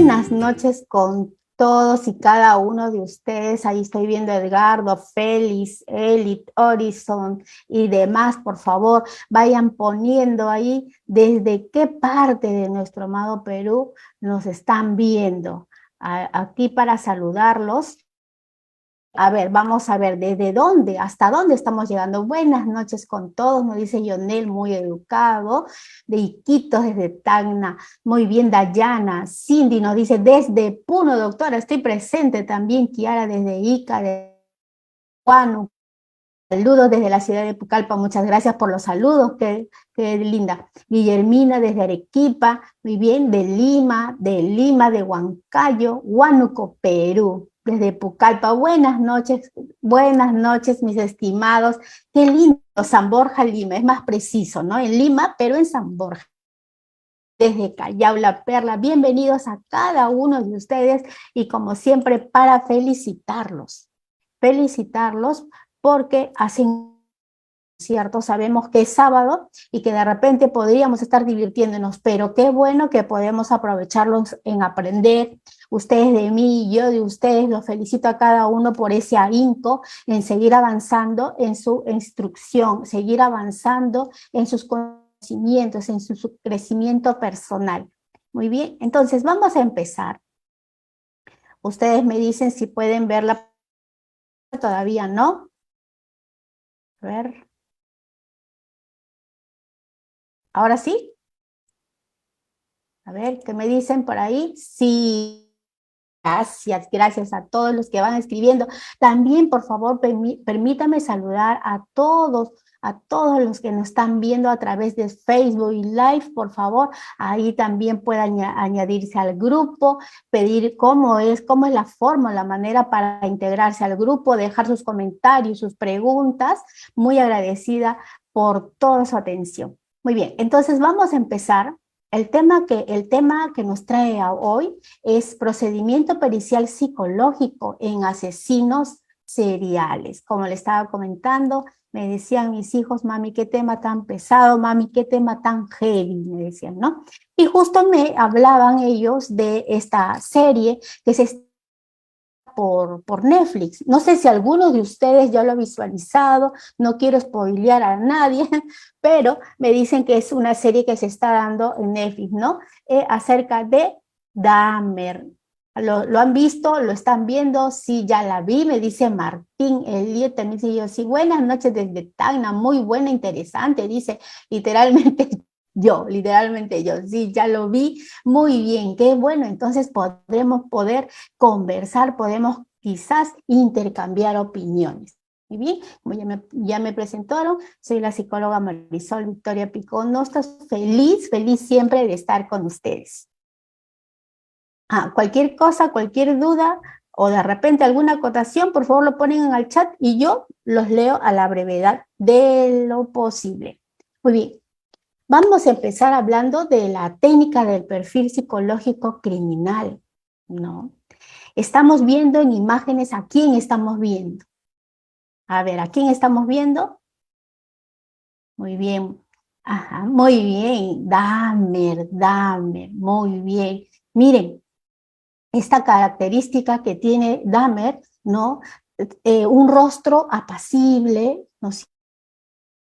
Buenas noches con todos y cada uno de ustedes. Ahí estoy viendo a Edgardo, Félix, Elit, Horizon y demás. Por favor, vayan poniendo ahí desde qué parte de nuestro amado Perú nos están viendo. Aquí para saludarlos. A ver, vamos a ver desde dónde, hasta dónde estamos llegando. Buenas noches con todos, nos dice Yonel, muy educado. De Iquitos, desde Tacna. Muy bien, Dayana. Cindy nos dice desde Puno, doctora, estoy presente también. Kiara desde Ica, de Huánuco. Saludos desde la ciudad de Pucallpa, muchas gracias por los saludos, qué linda. Guillermina desde Arequipa, muy bien, de Lima, de Huancayo, Huánuco, Perú, desde Pucallpa. Buenas noches, mis estimados. Qué lindo, San Borja, Lima, es más preciso, ¿no? En Lima, pero en San Borja. Desde Callao, La Perla, bienvenidos a cada uno de ustedes y como siempre para felicitarlos porque hacen cierto, sabemos que es sábado y que de repente podríamos estar divirtiéndonos, pero qué bueno que podemos aprovecharlos en aprender, ustedes de mí y yo de ustedes. Los felicito a cada uno por ese ahínco en seguir avanzando en su instrucción, seguir avanzando en sus conocimientos, en su crecimiento personal. Muy bien, entonces vamos a empezar. Ustedes me dicen si pueden verla, todavía no. A ver. ¿Ahora sí? A ver, ¿qué me dicen por ahí? Sí. Gracias a todos los que van escribiendo. También, por favor, permítame saludar a todos los que nos están viendo a través de Facebook y Live, por favor. Ahí también pueden añadirse al grupo, pedir cómo es la forma, la manera para integrarse al grupo, dejar sus comentarios, sus preguntas. Muy agradecida por toda su atención. Muy bien, entonces vamos a empezar. El tema que nos trae hoy es procedimiento pericial psicológico en asesinos seriales. Como le estaba comentando, me decían mis hijos, mami, qué tema tan pesado, mami, qué tema tan heavy, me decían, ¿no? Y justo me hablaban ellos de esta serie que se por Netflix. No sé si alguno de ustedes ya lo ha visualizado, no quiero spoilear a nadie, pero me dicen que es una serie que se está dando en Netflix, ¿no? Acerca de Dahmer. ¿Lo han visto? ¿Lo están viendo? Sí, ya la vi, me dice Martín Elliot, también dice yo, sí, buenas noches desde Tacna, muy buena, interesante, dice literalmente literalmente yo, sí, ya lo vi, muy bien, qué bueno, entonces podremos conversar, podemos quizás intercambiar opiniones. Muy bien, como ya me presentaron, soy la psicóloga Marisol Victoria Picón. No estás feliz siempre de estar con ustedes. Cualquier cosa, cualquier duda o de repente alguna acotación, por favor lo ponen en el chat y yo los leo a la brevedad de lo posible. Muy bien, vamos a empezar hablando de la técnica del perfil psicológico criminal, ¿no? Estamos viendo en imágenes, ¿a quién estamos viendo? A ver, ¿a quién estamos viendo? Muy bien. Ajá, muy bien. Dahmer, muy bien. Miren, esta característica que tiene Dahmer, ¿no? Un rostro apacible, ¿no?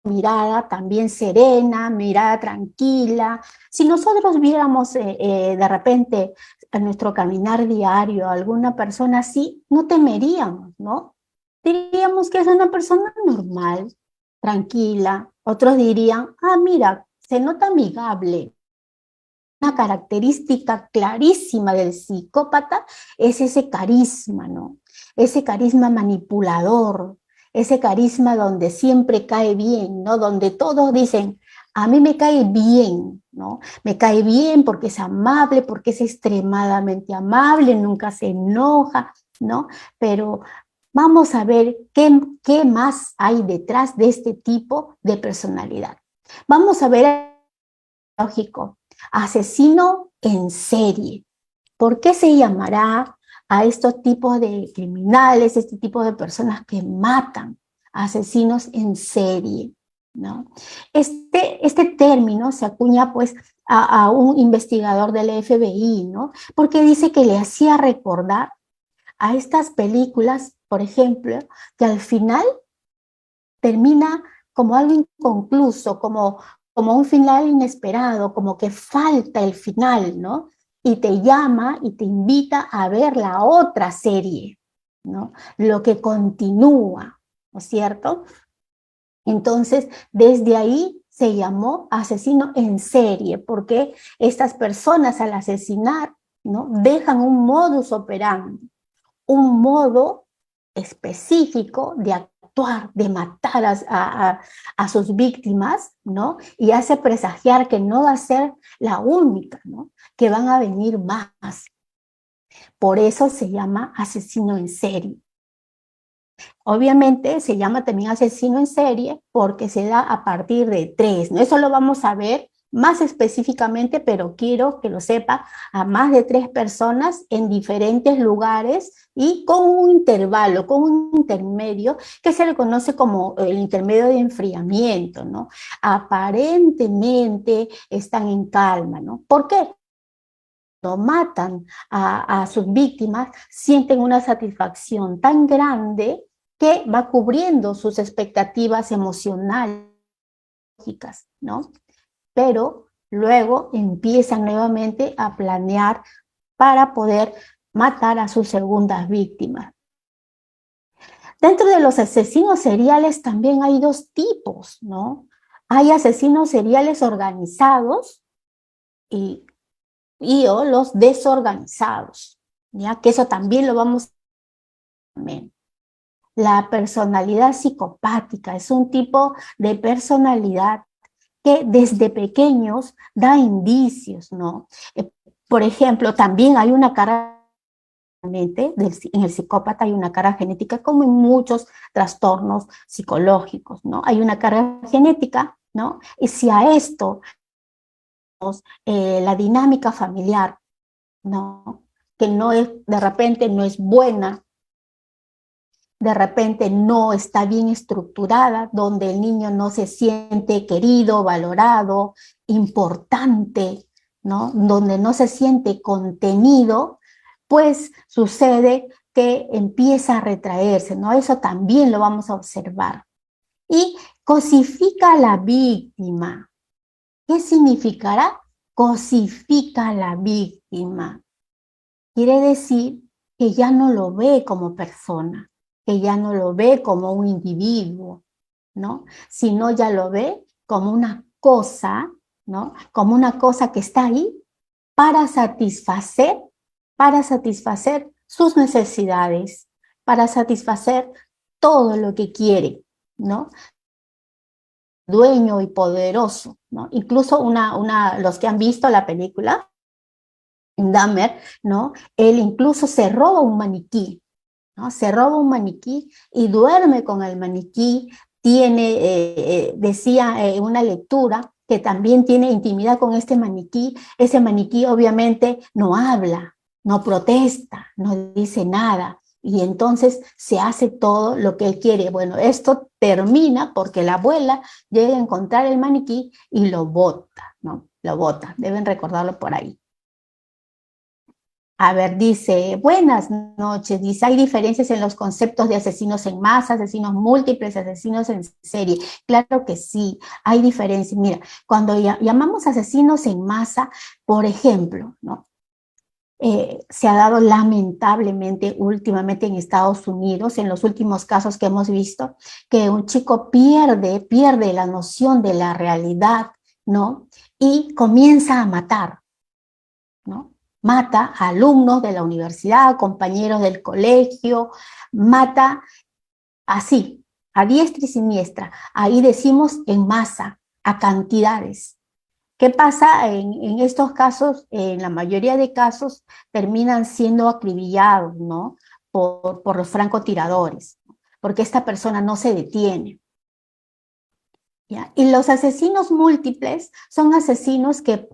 Mirada también serena, mirada tranquila. Si nosotros viéramos de repente en nuestro caminar diario a alguna persona así, no temeríamos, ¿no? Diríamos que es una persona normal, tranquila. Otros dirían, mira, se nota amigable. Una característica clarísima del psicópata es ese carisma, ¿no? Ese carisma manipulador, ese carisma donde siempre cae bien, ¿no? Donde todos dicen, a mí me cae bien, ¿no? Me cae bien porque es amable, porque es extremadamente amable, nunca se enoja, ¿no? Pero vamos a ver qué más hay detrás de este tipo de personalidad. Vamos a ver, lógico, asesino en serie. ¿Por qué se llamará a estos tipos de criminales, este tipo de personas que matan, asesinos en serie? ¿no? Este término se acuña pues a un investigador del FBI, ¿no? Porque dice que le hacía recordar a estas películas, por ejemplo, que al final termina como algo inconcluso, como un final inesperado, como que falta el final, ¿no? Y te llama y te invita a ver la otra serie, ¿no? Lo que continúa, ¿no es cierto? Entonces, desde ahí se llamó asesino en serie, porque estas personas al asesinar, ¿no? Dejan un modus operandi, un modo específico de actuar, de matar a sus víctimas, ¿no? Y hace presagiar que no va a ser la única, ¿no? Que van a venir más. Por eso se llama asesino en serie. Obviamente se llama también asesino en serie porque se da a partir de 3, ¿no? Eso lo vamos a ver más específicamente, pero quiero que lo sepa, a más de 3 personas en diferentes lugares y con un intervalo, con un intermedio que se le conoce como el intermedio de enfriamiento, ¿no? Aparentemente están en calma, ¿no? ¿Por qué? Cuando matan a sus víctimas, sienten una satisfacción tan grande que va cubriendo sus expectativas emocionales, ¿no? Pero luego empiezan nuevamente a planear para poder matar a sus segundas víctimas. Dentro de los asesinos seriales también hay 2 tipos, ¿no? Hay asesinos seriales organizados y o los desorganizados, ¿ya? Que eso también lo vamos a ver. La personalidad psicopática es un tipo de personalidad que desde pequeños da indicios, ¿no? Por ejemplo, también hay una cara en el psicópata hay una carga genética como en muchos trastornos psicológicos, ¿no? Hay una carga genética, ¿no? Y si a esto la dinámica familiar, ¿no? Que no es, de repente no es buena, de repente no está bien estructurada, donde el niño no se siente querido, valorado, importante, ¿no? Donde no se siente contenido, pues sucede que empieza a retraerse, ¿no? Eso también lo vamos a observar. Y cosifica a la víctima. ¿Qué significará? Cosifica a la víctima. Quiere decir que ya no lo ve como persona, que ya no lo ve como un individuo, ¿no? Sino ya lo ve como una cosa, ¿no? Como una cosa que está ahí para satisfacer sus necesidades, para satisfacer todo lo que quiere, ¿no? Dueño y poderoso, ¿no? Incluso los que han visto la película, Dahmer, ¿no? Él incluso se roba un maniquí, ¿no? Se roba un maniquí y duerme con el maniquí, decía una lectura que también tiene intimidad con este maniquí. Ese maniquí obviamente no habla, no protesta, no dice nada, y entonces se hace todo lo que él quiere. Bueno, esto termina porque la abuela llega a encontrar el maniquí y lo bota, ¿no? Lo bota, deben recordarlo por ahí. A ver, dice, buenas noches, dice, hay diferencias en los conceptos de asesinos en masa, asesinos múltiples, asesinos en serie. Claro que sí, hay diferencias. Mira, cuando llamamos asesinos en masa, por ejemplo, ¿no? Se ha dado lamentablemente últimamente en Estados Unidos, en los últimos casos que hemos visto, que un chico pierde la noción de la realidad, ¿no? Y comienza a matar, ¿no? Mata a alumnos de la universidad, compañeros del colegio, mata así, a diestra y siniestra. Ahí decimos en masa, a cantidades. ¿Qué pasa en estos casos? En la mayoría de casos terminan siendo acribillados, ¿no? Por los francotiradores, porque esta persona no se detiene. ¿Ya? Y los asesinos múltiples son asesinos que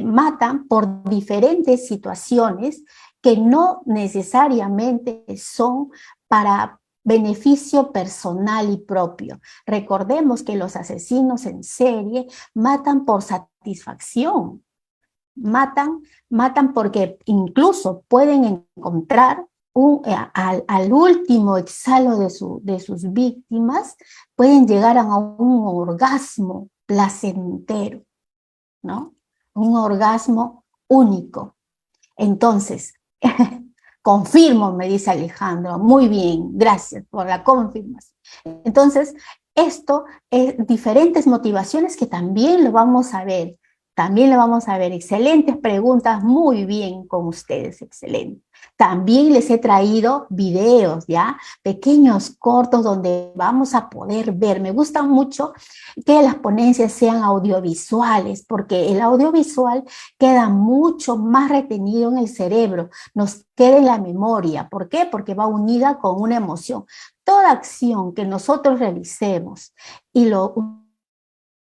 matan por diferentes situaciones que no necesariamente son para beneficio personal y propio. Recordemos que los asesinos en serie matan por satisfacción, matan porque incluso pueden encontrar al último exhalo de sus víctimas, pueden llegar a un orgasmo placentero, ¿no? Un orgasmo único. Entonces, confirmo, me dice Alejandro, muy bien, gracias por la confirmación. Entonces, esto es diferentes motivaciones que también lo vamos a ver. También lo vamos a ver. Excelentes preguntas, muy bien con ustedes, excelente. También les he traído videos, ¿ya? Pequeños cortos donde vamos a poder ver. Me gusta mucho que las ponencias sean audiovisuales, porque el audiovisual queda mucho más retenido en el cerebro, nos queda en la memoria. ¿Por qué? Porque va unida con una emoción. Toda acción que nosotros realicemos y una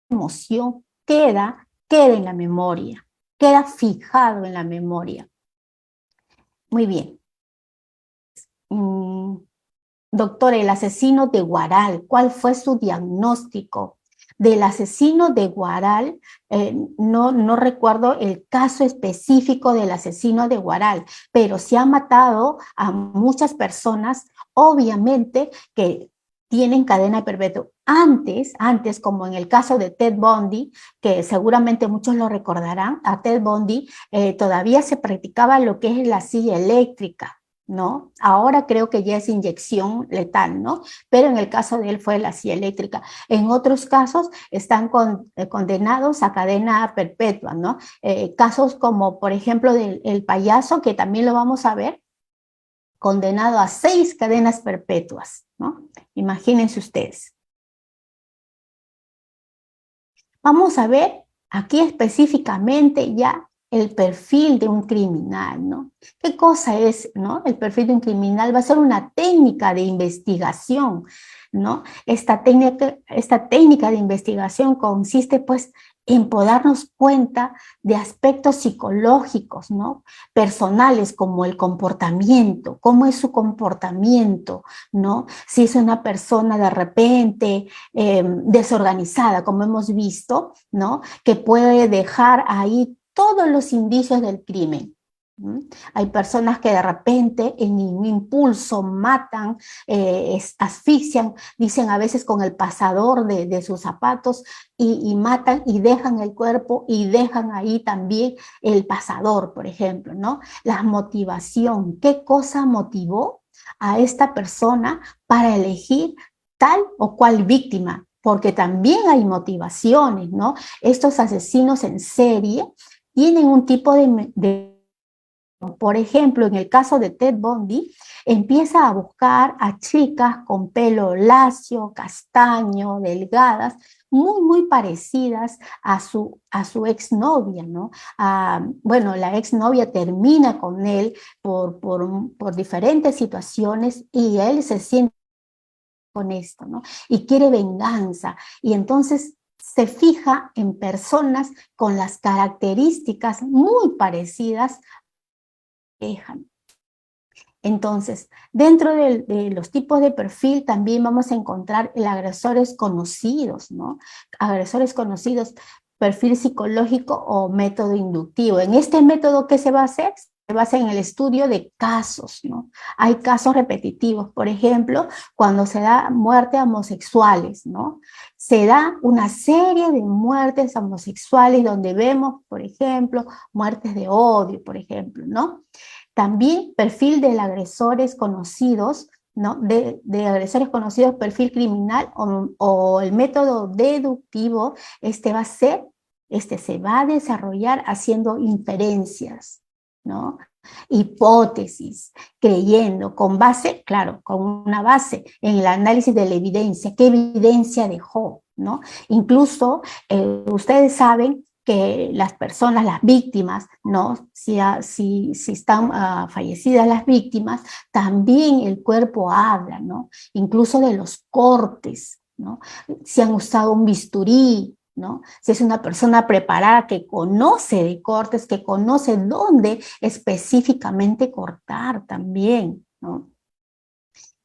emoción queda en la memoria, queda fijado en la memoria. Muy bien. Doctor, el asesino de Huaral, ¿cuál fue su diagnóstico? Del asesino de Huaral, no recuerdo el caso específico del asesino de Huaral, pero se ha matado a muchas personas, obviamente que tienen cadena perpetua. Antes, como en el caso de Ted Bundy, que seguramente muchos lo recordarán, a Ted Bundy todavía se practicaba lo que es la silla eléctrica, ¿no? Ahora creo que ya es inyección letal, ¿no? Pero en el caso de él fue la silla eléctrica. En otros casos están condenados a cadena perpetua, ¿no? Casos como, por ejemplo, del payaso, que también lo vamos a ver, condenado a 6 cadenas perpetuas, ¿no? Imagínense ustedes. Vamos a ver aquí específicamente ya el perfil de un criminal, ¿no? ¿Qué cosa es, no? El perfil de un criminal va a ser una técnica de investigación, ¿no? Esta técnica de investigación consiste, pues, en poder darnos cuenta de aspectos psicológicos, ¿no? Personales, como el comportamiento, cómo es su comportamiento, ¿no? Si es una persona de repente desorganizada, como hemos visto, ¿no? Que puede dejar ahí todos los indicios del crimen. Hay personas que de repente en un impulso matan, asfixian, dicen a veces con el pasador de sus zapatos y matan y dejan el cuerpo y dejan ahí también el pasador, por ejemplo, ¿no? La motivación, ¿qué cosa motivó a esta persona para elegir tal o cual víctima? Porque también hay motivaciones, ¿no? Estos asesinos en serie tienen un tipo por ejemplo, en el caso de Ted Bundy, empieza a buscar a chicas con pelo lacio, castaño, delgadas, muy parecidas a su exnovia, ¿no? Bueno, la exnovia termina con él por diferentes situaciones y él se siente con esto, ¿no? Y quiere venganza. Y entonces se fija en personas con las características muy parecidas. Entonces, dentro de los tipos de perfil también vamos a encontrar el agresores conocidos, ¿no? Agresores conocidos, perfil psicológico o método inductivo. En este método, ¿qué se va a hacer? Se basa en el estudio de casos, ¿no? Hay casos repetitivos, por ejemplo, cuando se da muerte a homosexuales, ¿no? Se da una serie de muertes homosexuales donde vemos, por ejemplo, muertes de odio, por ejemplo, ¿no? También perfil de agresores conocidos, ¿no? De agresores conocidos, perfil criminal o el método deductivo, se va a desarrollar haciendo inferencias, ¿no? Hipótesis, creyendo, con base, claro, con una base en el análisis de la evidencia, qué evidencia dejó, ¿no? Incluso ustedes saben que las personas, las víctimas, ¿no? Si están fallecidas las víctimas, también el cuerpo habla, ¿no? Incluso de los cortes, ¿no? Si han usado un bisturí, ¿no? Si es una persona preparada que conoce de cortes, que conoce dónde específicamente cortar también, ¿no?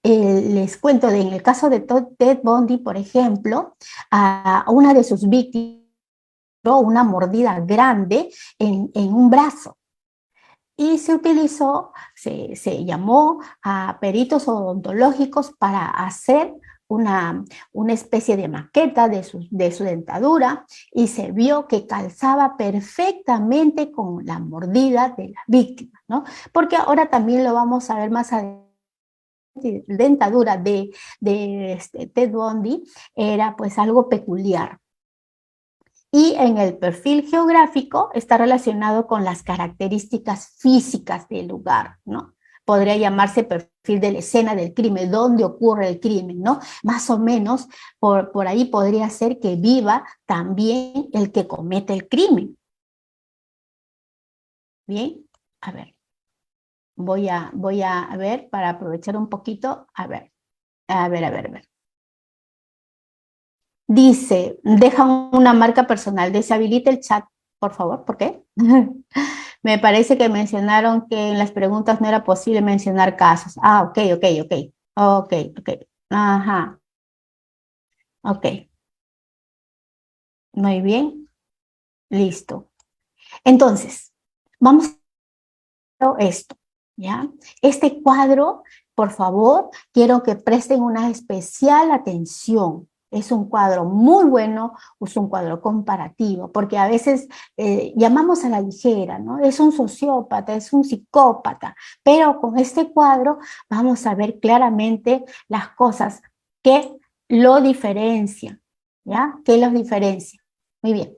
les cuento en el caso de Ted Bundy, por ejemplo, a una de sus víctimas una mordida grande en un brazo. Y se utilizó, se llamó a peritos odontológicos para hacer una especie de maqueta de su dentadura, y se vio que calzaba perfectamente con la mordida de la víctima, ¿no? Porque ahora también lo vamos a ver más adelante. La dentadura de Ted Bundy era pues algo peculiar. Y en el perfil geográfico está relacionado con las características físicas del lugar, ¿no? Podría llamarse perfil de la escena del crimen, dónde ocurre el crimen, ¿no? Más o menos por ahí podría ser que viva también el que comete el crimen. Bien, a ver, voy a ver para aprovechar un poquito, a ver. Dice, deja una marca personal, deshabilita el chat, por favor, ¿por qué? Me parece que mencionaron que en las preguntas no era posible mencionar casos. Ah, ok. Ajá, ok. Muy bien, listo. Entonces, vamos a ver esto, ¿ya? Este cuadro, por favor, quiero que presten una especial atención. Es un cuadro muy bueno, es un cuadro comparativo, porque a veces llamamos a la ligera, ¿no? Es un sociópata, es un psicópata, pero con este cuadro vamos a ver claramente las cosas que lo diferencian, ¿ya? ¿Qué los diferencia? Muy bien.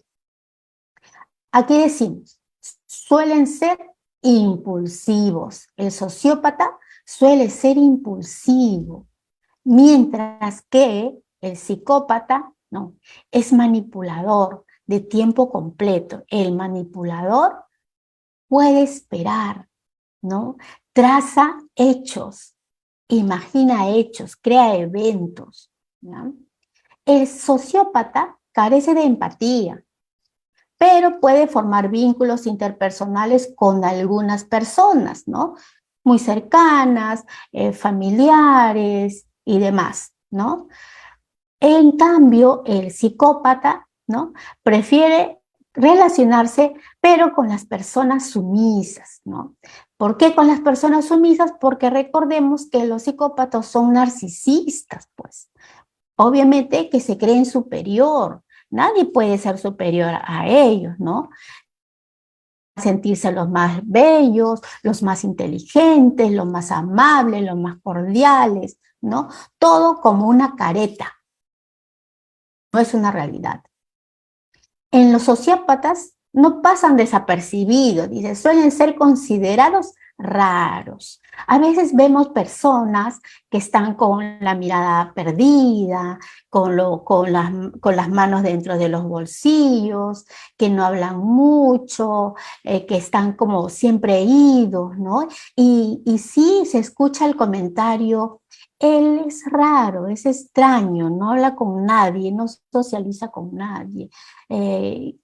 Aquí decimos, suelen ser impulsivos. El sociópata suele ser impulsivo, mientras que el psicópata no, es manipulador de tiempo completo. El manipulador puede esperar, ¿no? Traza hechos, imagina hechos, crea eventos, ¿no? El sociópata carece de empatía, pero puede formar vínculos interpersonales con algunas personas, ¿no? Muy cercanas, familiares y demás, ¿no? En cambio, el psicópata, ¿no? Prefiere relacionarse, pero con las personas sumisas, ¿no? ¿Por qué con las personas sumisas? Porque recordemos que los psicópatas son narcisistas, pues. Obviamente que se creen superior. Nadie puede ser superior a ellos, ¿no? Sentirse los más bellos, los más inteligentes, los más amables, los más cordiales, ¿no? Todo como una careta, no es una realidad. En los sociópatas no pasan desapercibidos, dice, suelen ser considerados raros. A veces vemos personas que están con la mirada perdida, con las manos dentro de los bolsillos, que no hablan mucho, que están como siempre idos, ¿no? Y sí se escucha el comentario, él es raro, es extraño, no habla con nadie, no socializa con nadie. Eh,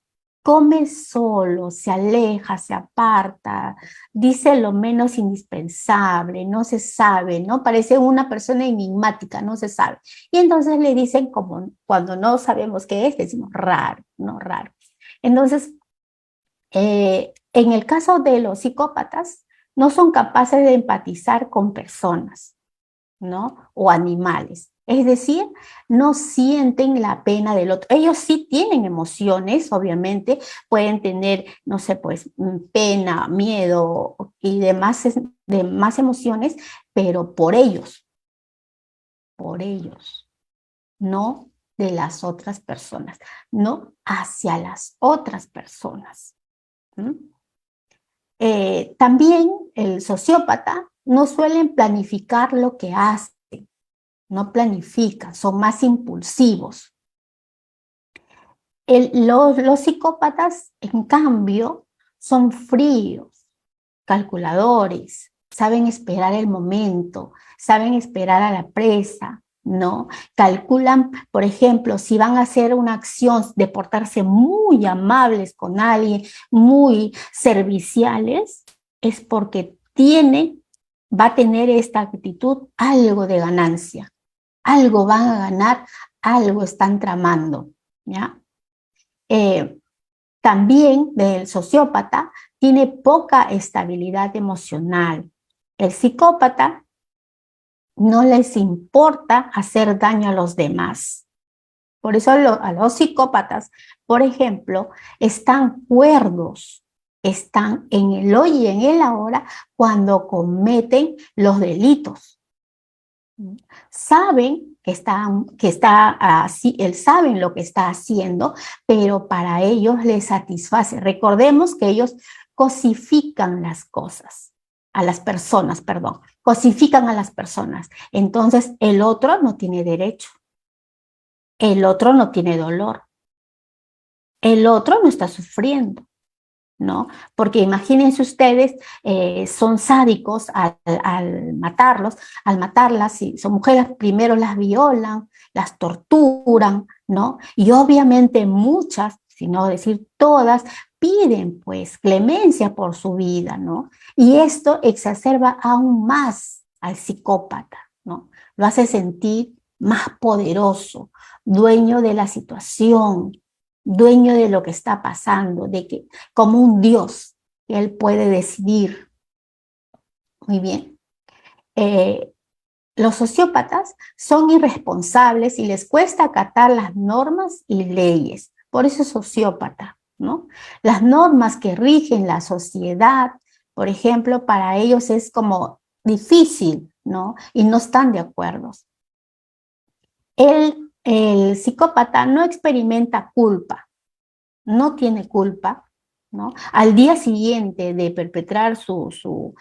come solo, se aleja, se aparta, dice lo menos indispensable, no se sabe, ¿no? Parece una persona enigmática, no se sabe. Y entonces le dicen, como cuando no sabemos qué es, decimos raro, ¿no? Raro. Entonces, en el caso de los psicópatas, no son capaces de empatizar con personas, ¿no? O animales. Es decir, no sienten la pena del otro. Ellos sí tienen emociones, obviamente, pueden tener, no sé, pues pena, miedo y demás emociones, pero por ellos, no de las otras personas, no hacia las otras personas. ¿Mm? También el sociópata no suelen planificar lo que hace, no planifican, son más impulsivos. Los psicópatas, en cambio, son fríos, calculadores, saben esperar el momento, saben esperar a la presa, ¿no? Calculan, por ejemplo, si van a hacer una acción de portarse muy amables con alguien, muy serviciales, es porque tienen va a tener esta actitud algo de ganancia, algo van a ganar, algo están tramando, ¿ya? También el sociópata tiene poca estabilidad emocional. El psicópata no les importa hacer daño a los demás. Por eso a los psicópatas, por ejemplo, están cuerdos, están en el hoy y en el ahora cuando cometen los delitos. Saben saben lo que está haciendo, pero para ellos les satisface. Recordemos que ellos cosifican las cosas, a las personas, perdón, cosifican a las personas. Entonces el otro no tiene derecho, el otro no tiene dolor, el otro no está sufriendo, ¿no? Porque imagínense ustedes, son sádicos al matarlas, si son mujeres, primero las violan, las torturan, ¿no? Y obviamente muchas, si no decir todas, piden pues clemencia por su vida, ¿no? Y esto exacerba aún más al psicópata, ¿no? Lo hace sentir más poderoso, dueño de la situación, dueño de lo que está pasando, de que como un Dios, que él puede decidir. Muy bien. Los sociópatas son irresponsables y les cuesta acatar las normas y leyes. Por eso es sociópata, ¿no? Las normas que rigen la sociedad, por ejemplo, para ellos es como difícil, ¿no? Y no están de acuerdo. El psicópata no experimenta culpa, no tiene culpa, ¿no? Al día siguiente de perpetrar su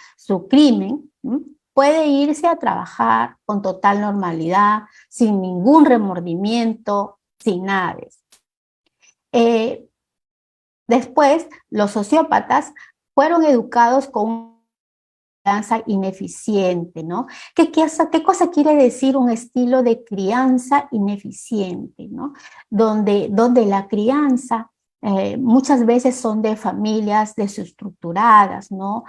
crimen, ¿m? Puede irse a trabajar con total normalidad, sin ningún remordimiento, sin nada de eso. Después, los sociópatas fueron educados con una crianza ineficiente, ¿no? ¿Qué cosa quiere decir un estilo de crianza ineficiente, ¿no? Donde la crianza muchas veces son de familias desestructuradas, ¿no?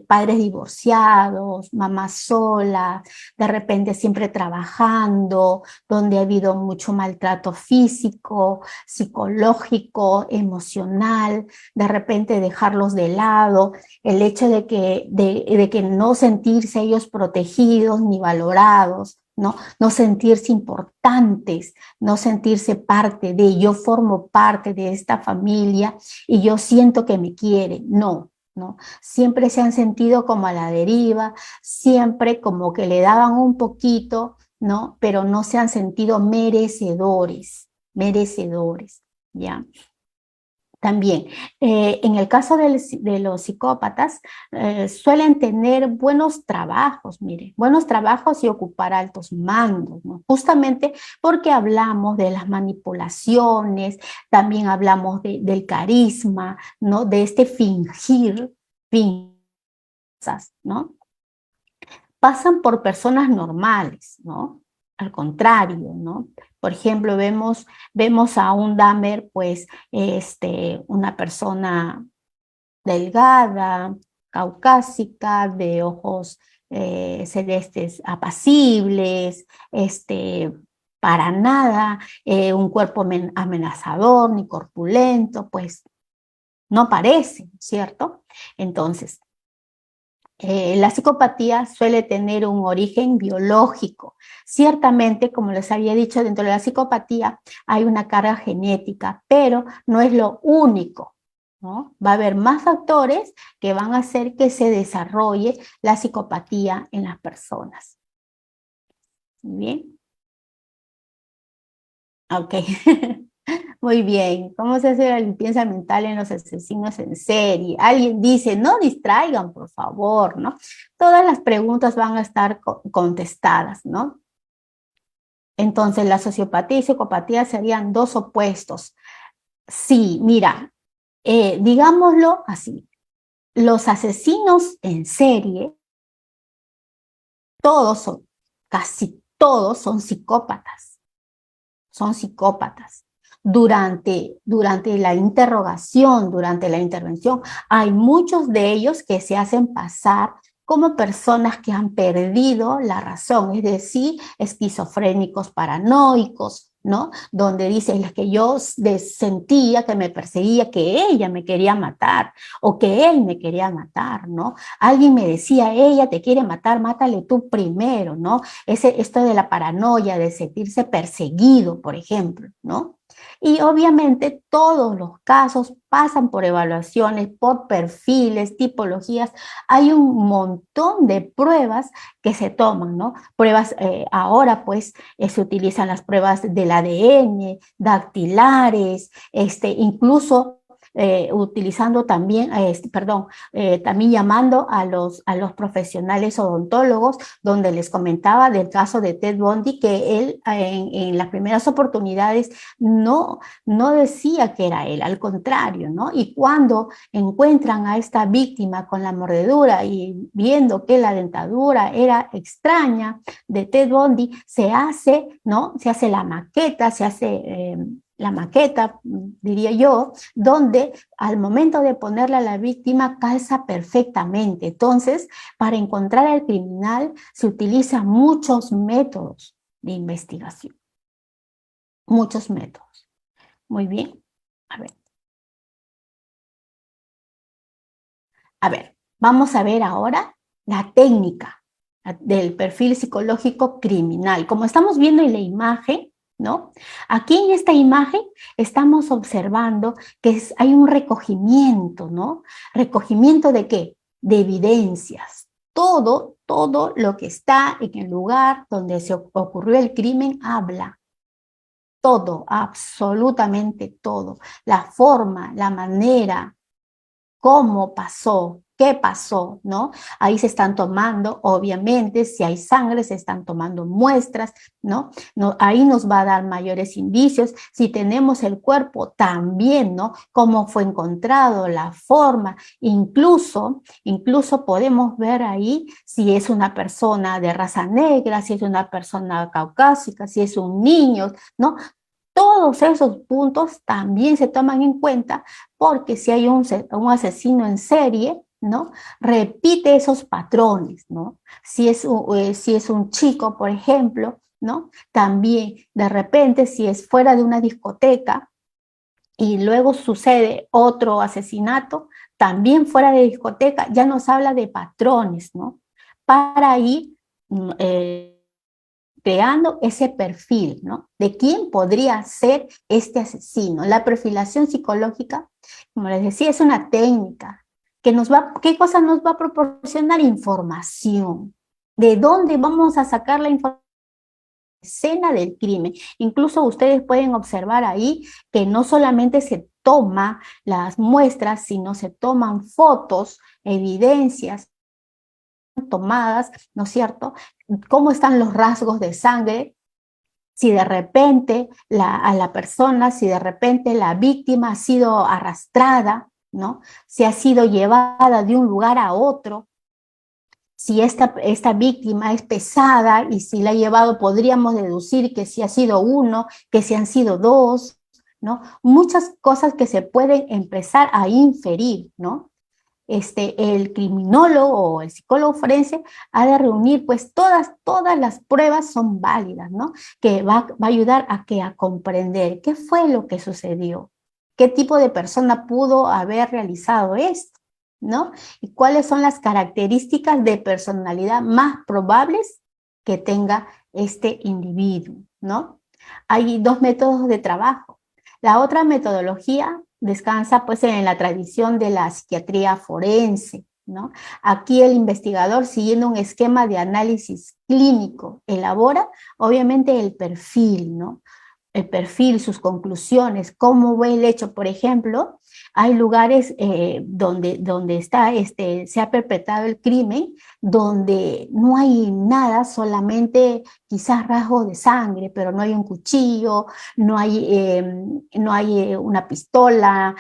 Padres divorciados, mamás solas, de repente siempre trabajando, donde ha habido mucho maltrato físico, psicológico, emocional, de repente dejarlos de lado, el hecho de que no sentirse ellos protegidos ni valorados, no sentirse importantes, no sentirse parte de, yo formo parte de esta familia y yo siento que me quiere, no. Siempre se han sentido como a la deriva, siempre como que le daban un poquito, ¿no? Pero no se han sentido merecedores, ¿ya? También, en el caso de los psicópatas, suelen tener buenos trabajos, mire, buenos trabajos y ocupar altos mandos, ¿no? Justamente porque hablamos de las manipulaciones, también hablamos del carisma, ¿no? De este fingir, ¿no? Pasan por personas normales, ¿no? Al contrario, ¿no? Por ejemplo, vemos a un Dahmer, pues, una persona delgada, caucásica, de ojos celestes apacibles, para nada un cuerpo amenazador ni corpulento, pues no parece, ¿cierto? Entonces, la psicopatía suele tener un origen biológico. Ciertamente, como les había dicho, dentro de la psicopatía hay una carga genética, pero no es lo único, ¿no? Va a haber más factores que van a hacer que se desarrolle la psicopatía en las personas. Bien. Ok. Muy bien. ¿Cómo se hace la limpieza mental en los asesinos en serie? Alguien dice, no distraigan, por favor, ¿no? Todas las preguntas van a estar contestadas, ¿no? Entonces, la sociopatía y psicopatía serían dos opuestos. Sí, mira, digámoslo así, los asesinos en serie, casi todos son psicópatas. Son psicópatas. Durante la interrogación, durante la intervención, hay muchos de ellos que se hacen pasar como personas que han perdido la razón, es decir, esquizofrénicos paranoicos, ¿no? Donde dicen que yo sentía que me perseguía, que ella me quería matar o que él me quería matar, ¿no? Alguien me decía, ella te quiere matar, mátale tú primero, ¿no? Esto de la paranoia, de sentirse perseguido, por ejemplo, ¿no? Y obviamente todos los casos pasan por evaluaciones, por perfiles, tipologías. Hay un montón de pruebas que se toman, ¿no? Pruebas, ahora pues se utilizan las pruebas del ADN, dactilares, incluso utilizando también, también llamando a los profesionales odontólogos, donde les comentaba del caso de Ted Bundy, que él en las primeras oportunidades no decía que era él, al contrario, ¿no? Y cuando encuentran a esta víctima con la mordedura y viendo que la dentadura era extraña de Ted Bundy, se hace, ¿no? Se hace la maqueta, la maqueta, diría yo, donde al momento de ponerla a la víctima calza perfectamente. Entonces, para encontrar al criminal se utilizan muchos métodos de investigación, muchos métodos. Muy bien. A ver. A ver, vamos a ver ahora la técnica del perfil psicológico criminal. Como estamos viendo en la imagen, ¿no? Aquí en esta imagen estamos observando que hay un recogimiento, ¿no? ¿Recogimiento de qué? De evidencias. Todo lo que está en el lugar donde se ocurrió el crimen habla. Todo, absolutamente todo. La forma, la manera, cómo pasó, qué pasó, ¿no? Ahí se están tomando, obviamente, si hay sangre, se están tomando muestras, ¿no? Ahí nos va a dar mayores indicios. Si tenemos el cuerpo, también, ¿no? Cómo fue encontrado, la forma, incluso podemos ver ahí si es una persona de raza negra, si es una persona caucásica, si es un niño, ¿no? Todos esos puntos también se toman en cuenta porque si hay un asesino en serie, ¿no? Repite esos patrones, ¿no? Si es un chico, por ejemplo, ¿no? También de repente si es fuera de una discoteca y luego sucede otro asesinato, también fuera de discoteca, ya nos habla de patrones, ¿no? Para ir creando ese perfil, ¿no? De quién podría ser este asesino. La perfilación psicológica, como les decía, es una técnica que ¿qué cosa nos va a proporcionar? Información. ¿De dónde vamos a sacar la información? Escena del crimen. Incluso ustedes pueden observar ahí que no solamente se toma las muestras, sino se toman fotos, evidencias tomadas, ¿no es cierto? Cómo están los rasgos de sangre, si de repente a la persona, si de repente la víctima ha sido arrastrada, ¿no? Si ha sido llevada de un lugar a otro, si esta víctima es pesada y si la ha llevado, podríamos deducir que si ha sido uno, que si han sido dos, ¿no? Muchas cosas que se pueden empezar a inferir, ¿no? El criminólogo o el psicólogo forense ha de reunir, pues todas las pruebas son válidas, ¿no? Que va a ayudar a comprender qué fue lo que sucedió, qué tipo de persona pudo haber realizado esto, ¿no? Y cuáles son las características de personalidad más probables que tenga este individuo, ¿no? Hay dos métodos de trabajo. La otra metodología descansa pues en la tradición de la psiquiatría forense, ¿no? Aquí el investigador, siguiendo un esquema de análisis clínico, elabora obviamente el perfil, ¿no? El perfil, sus conclusiones, cómo ve el hecho. Por ejemplo, hay lugares donde se ha perpetrado el crimen, donde no hay nada, solamente quizás rasgos de sangre, pero no hay un cuchillo, no hay una pistola,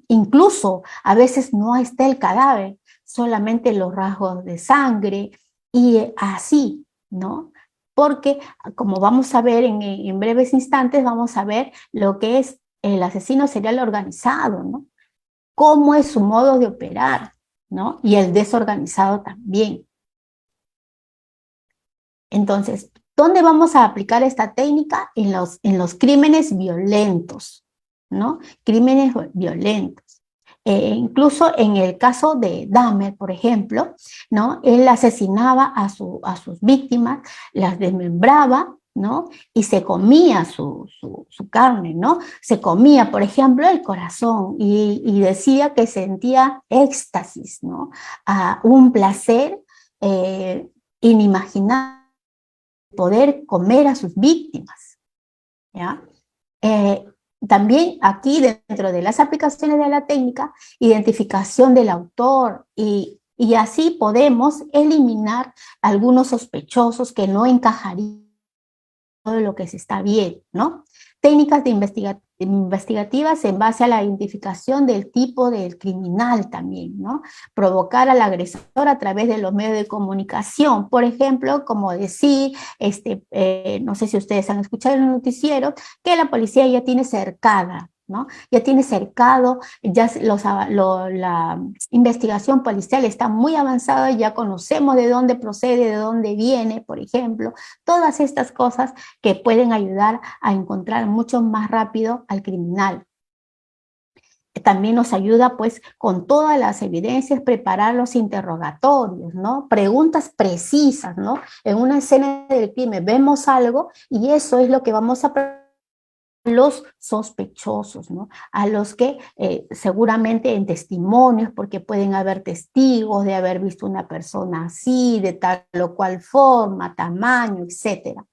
incluso a veces no está el cadáver, solamente los rasgos de sangre, y así, ¿no? Porque como vamos a ver en breves instantes, vamos a ver lo que es el asesino serial organizado, ¿no? Cómo es su modo de operar, ¿no? Y el desorganizado también. Entonces, ¿dónde vamos a aplicar esta técnica? En los crímenes violentos, ¿no? Crímenes violentos. Incluso en el caso de Dahmer, por ejemplo, ¿no? Él asesinaba a sus víctimas, las desmembraba, ¿no? Y se comía su carne, ¿no? Se comía, por ejemplo, el corazón y decía que sentía éxtasis, ¿no? Un placer inimaginable poder comer a sus víctimas, ¿ya? Eh, También aquí dentro de las aplicaciones de la técnica, identificación del autor y así podemos eliminar algunos sospechosos que no encajarían todo lo que se está viendo, ¿no? Técnicas investigativas en base a la identificación del tipo del criminal también, ¿no? Provocar al agresor a través de los medios de comunicación, por ejemplo, como decir, no sé si ustedes han escuchado en el noticiero, que la policía ya tiene cercada, ¿no? Ya tiene cercado, la investigación policial está muy avanzada, ya conocemos de dónde procede, de dónde viene, por ejemplo, todas estas cosas que pueden ayudar a encontrar mucho más rápido al criminal. También nos ayuda, pues, con todas las evidencias, preparar los interrogatorios, ¿no? Preguntas precisas, ¿no? En una escena del crimen vemos algo y eso es lo que vamos a preguntar a los sospechosos, ¿no? A los que seguramente en testimonios, porque pueden haber testigos de haber visto una persona así, de tal o cual forma, tamaño, etcétera.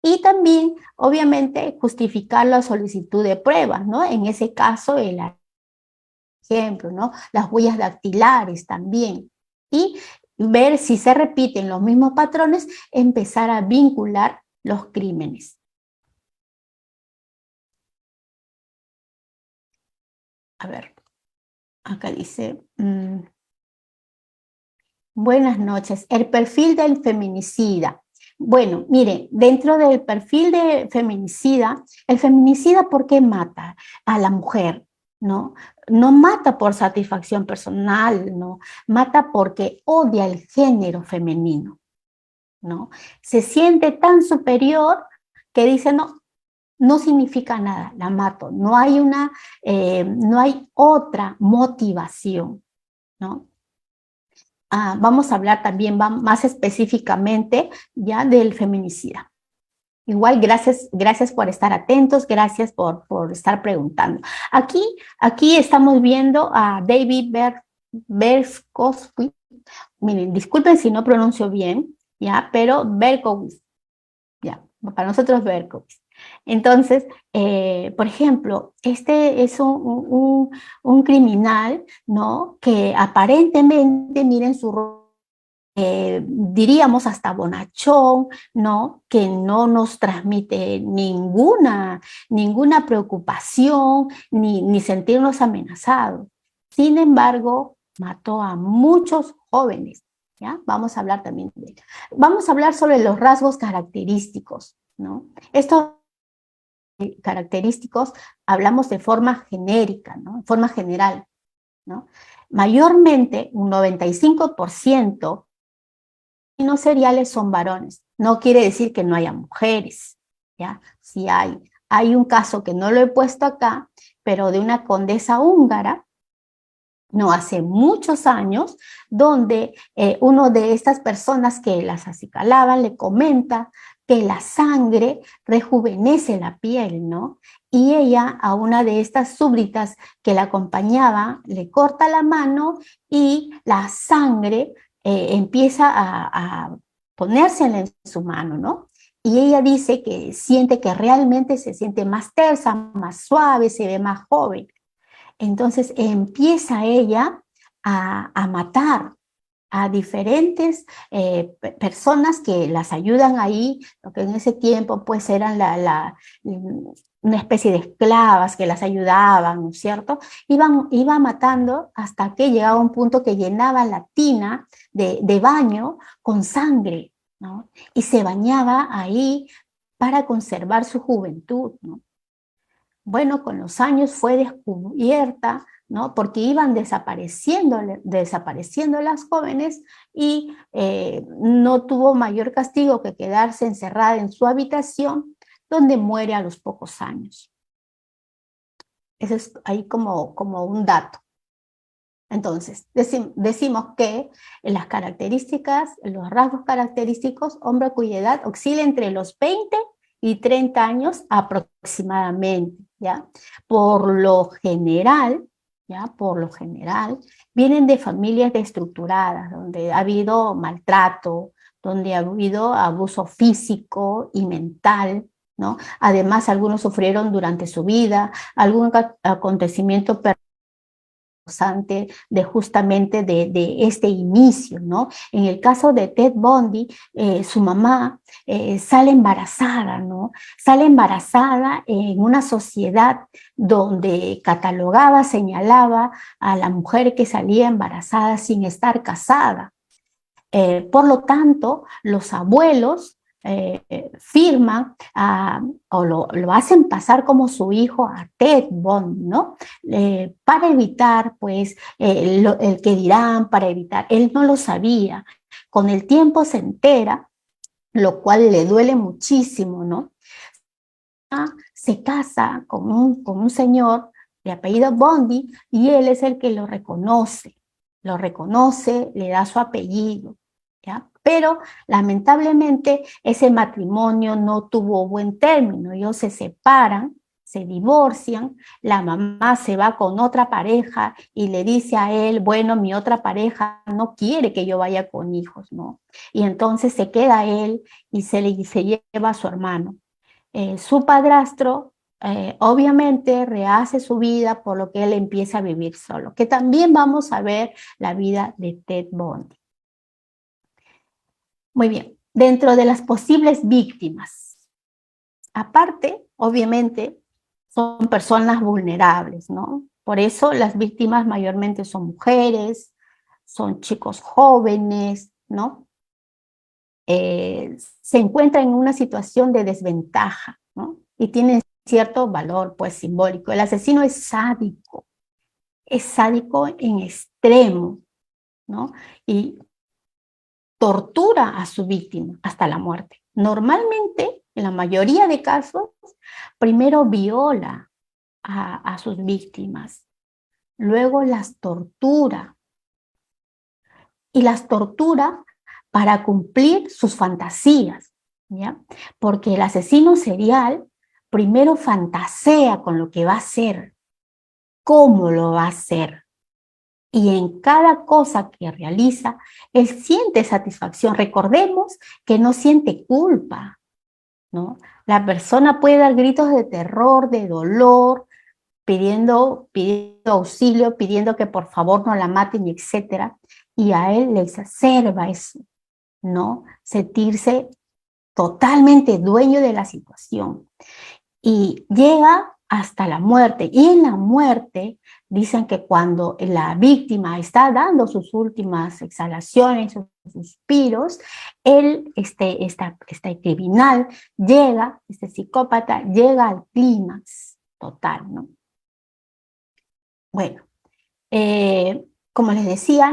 Y también, obviamente, justificar la solicitud de pruebas, ¿no? En ese caso, el ejemplo, ¿no? Las huellas dactilares también. Y ver si se repiten los mismos patrones, empezar a vincular los crímenes. A ver, acá dice, buenas noches, el perfil del feminicida. Bueno, mire, dentro del perfil de feminicida, el feminicida, ¿por qué mata a la mujer? ¿No? No mata por satisfacción personal, no, mata porque odia el género femenino, ¿no? Se siente tan superior que dice, no, no significa nada, la mato, no hay otra motivación, ¿no? Vamos a hablar también más específicamente ya del feminicida. Igual, gracias por estar atentos, gracias por estar preguntando. Aquí estamos viendo a David Berkowitz. Miren, disculpen si no pronuncio bien, ¿ya? Pero Berkowitz, ya, para nosotros Berkowitz. Entonces, por ejemplo, este es un criminal, ¿no? Que aparentemente, miren su diríamos hasta bonachón, ¿no? Que no nos transmite ninguna preocupación ni sentirnos amenazados. Sin embargo, mató a muchos jóvenes, ¿ya? Vamos a hablar también de ello. Vamos a hablar sobre los rasgos característicos, ¿no? Estos característicos hablamos de forma genérica, ¿no? De forma general, ¿no? Mayormente, un 95% asesinos seriales son varones. No quiere decir que no haya mujeres, ¿ya? Sí hay. Hay un caso que no lo he puesto acá, pero de una condesa húngara, no hace muchos años, donde uno de estas personas que las acicalaban le comenta que la sangre rejuvenece la piel, ¿no? Y ella a una de estas súbditas que la acompañaba le corta la mano y la sangre empieza a ponerse en su mano, ¿no? Y ella dice que siente que realmente se siente más tersa, más suave, se ve más joven. Entonces empieza ella a matar a diferentes personas que las ayudan ahí, lo que en ese tiempo pues eran una especie de esclavas que las ayudaban, ¿no es cierto? Iba matando hasta que llegaba un punto que llenaba la tina de baño con sangre, ¿no? Y se bañaba ahí para conservar su juventud, ¿no? bueno, con los años fue descubierta, ¿no? Porque iban desapareciendo las jóvenes y no tuvo mayor castigo que quedarse encerrada en su habitación, donde muere a los pocos años. Eso es ahí como un dato. Entonces, decimos que las características, los rasgos característicos, hombre cuya edad oscila entre los 20 y 30 años aproximadamente, ¿ya? Por lo general, ¿ya? Por lo general, vienen de familias desestructuradas, donde ha habido maltrato, donde ha habido abuso físico y mental, ¿no? Además, algunos sufrieron durante su vida algún acontecimiento de justamente de este inicio, ¿no? En el caso de Ted Bundy, su mamá sale embarazada, ¿no? Sale embarazada en una sociedad donde catalogaba, señalaba a la mujer que salía embarazada sin estar casada. Por lo tanto, los abuelos firman o lo hacen pasar como su hijo a Ted Bundy, ¿no? Para evitar, pues, el que dirán, para evitar, él no lo sabía. Con el tiempo se entera, lo cual le duele muchísimo, ¿no? Se casa con un señor de apellido Bundy y él es el que lo reconoce, le da su apellido, ¿ya? Pero lamentablemente ese matrimonio no tuvo buen término, ellos se separan, se divorcian, la mamá se va con otra pareja y le dice a él, bueno, mi otra pareja no quiere que yo vaya con hijos, ¿no? Y entonces se queda él y se lleva a su hermano. Su padrastro obviamente rehace su vida, por lo que él empieza a vivir solo, que también vamos a ver la vida de Ted Bundy. Muy bien, dentro de las posibles víctimas, aparte, obviamente, son personas vulnerables, ¿no? Por eso las víctimas mayormente son mujeres, son chicos jóvenes, ¿no? Se encuentran en una situación de desventaja, ¿no? Y tienen cierto valor, pues, simbólico. El asesino es sádico en extremo, ¿no? Y tortura a su víctima hasta la muerte. Normalmente, en la mayoría de casos, primero viola a sus víctimas, luego las tortura, y las tortura para cumplir sus fantasías, ¿ya? Porque el asesino serial primero fantasea con lo que va a hacer, cómo lo va a hacer, y en cada cosa que realiza, él siente satisfacción. Recordemos que no siente culpa, ¿no? La persona puede dar gritos de terror, de dolor, pidiendo auxilio, pidiendo que por favor no la maten, etcétera, y a él le exacerba eso, ¿no? Sentirse totalmente dueño de la situación. Y llega hasta la muerte. Y en la muerte dicen que cuando la víctima está dando sus últimas exhalaciones, sus suspiros, él, este criminal, llega, este psicópata, llega al clímax total, ¿no? Bueno, como les decía,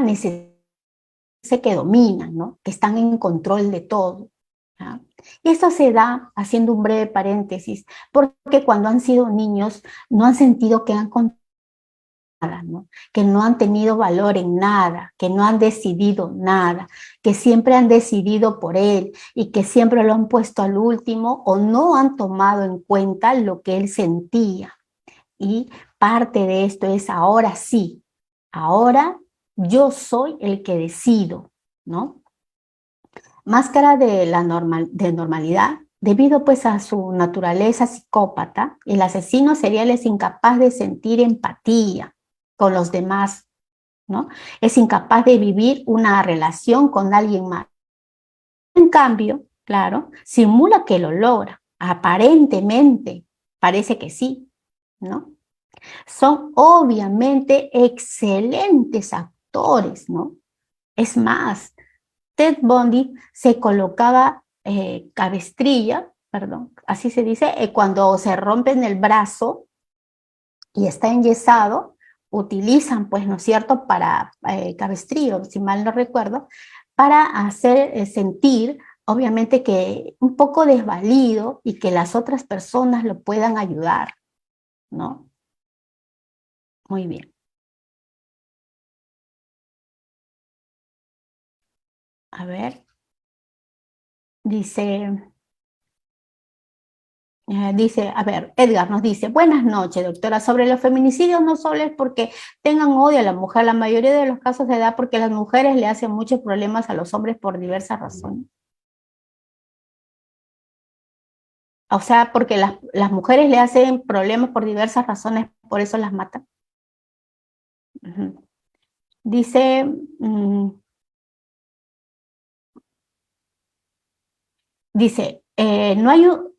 que dominan, ¿no? Que están en control de todo, ¿ya? Y esto se da, haciendo un breve paréntesis, porque cuando han sido niños no han sentido que han controlado nada, ¿no? Que no han tenido valor en nada, que no han decidido nada, que siempre han decidido por él y que siempre lo han puesto al último o no han tomado en cuenta lo que él sentía. Y parte de esto es ahora sí, ahora yo soy el que decido, ¿no? Máscara de de normalidad, debido pues a su naturaleza psicópata, el asesino serial es incapaz de sentir empatía con los demás, ¿no? Es incapaz de vivir una relación con alguien más. En cambio, claro, simula que lo logra, aparentemente, parece que sí, ¿no? Son obviamente excelentes actores, ¿no? Es más, Ted Bundy se colocaba cabestrilla, perdón, así se dice, cuando se rompen el brazo, y está enyesado, utilizan, pues, ¿no es cierto?, para cabestrillo, si mal no recuerdo, para hacer sentir, obviamente, que un poco desvalido y que las otras personas lo puedan ayudar, ¿no? Muy bien. A ver, dice... dice, a ver, Edgar nos dice, buenas noches, doctora. Sobre los feminicidios no solo es porque tengan odio a la mujer, la mayoría de los casos se da porque las mujeres le hacen muchos problemas a los hombres por diversas razones. O sea, porque las mujeres le hacen problemas por diversas razones, por eso las matan. Dice, no hay un,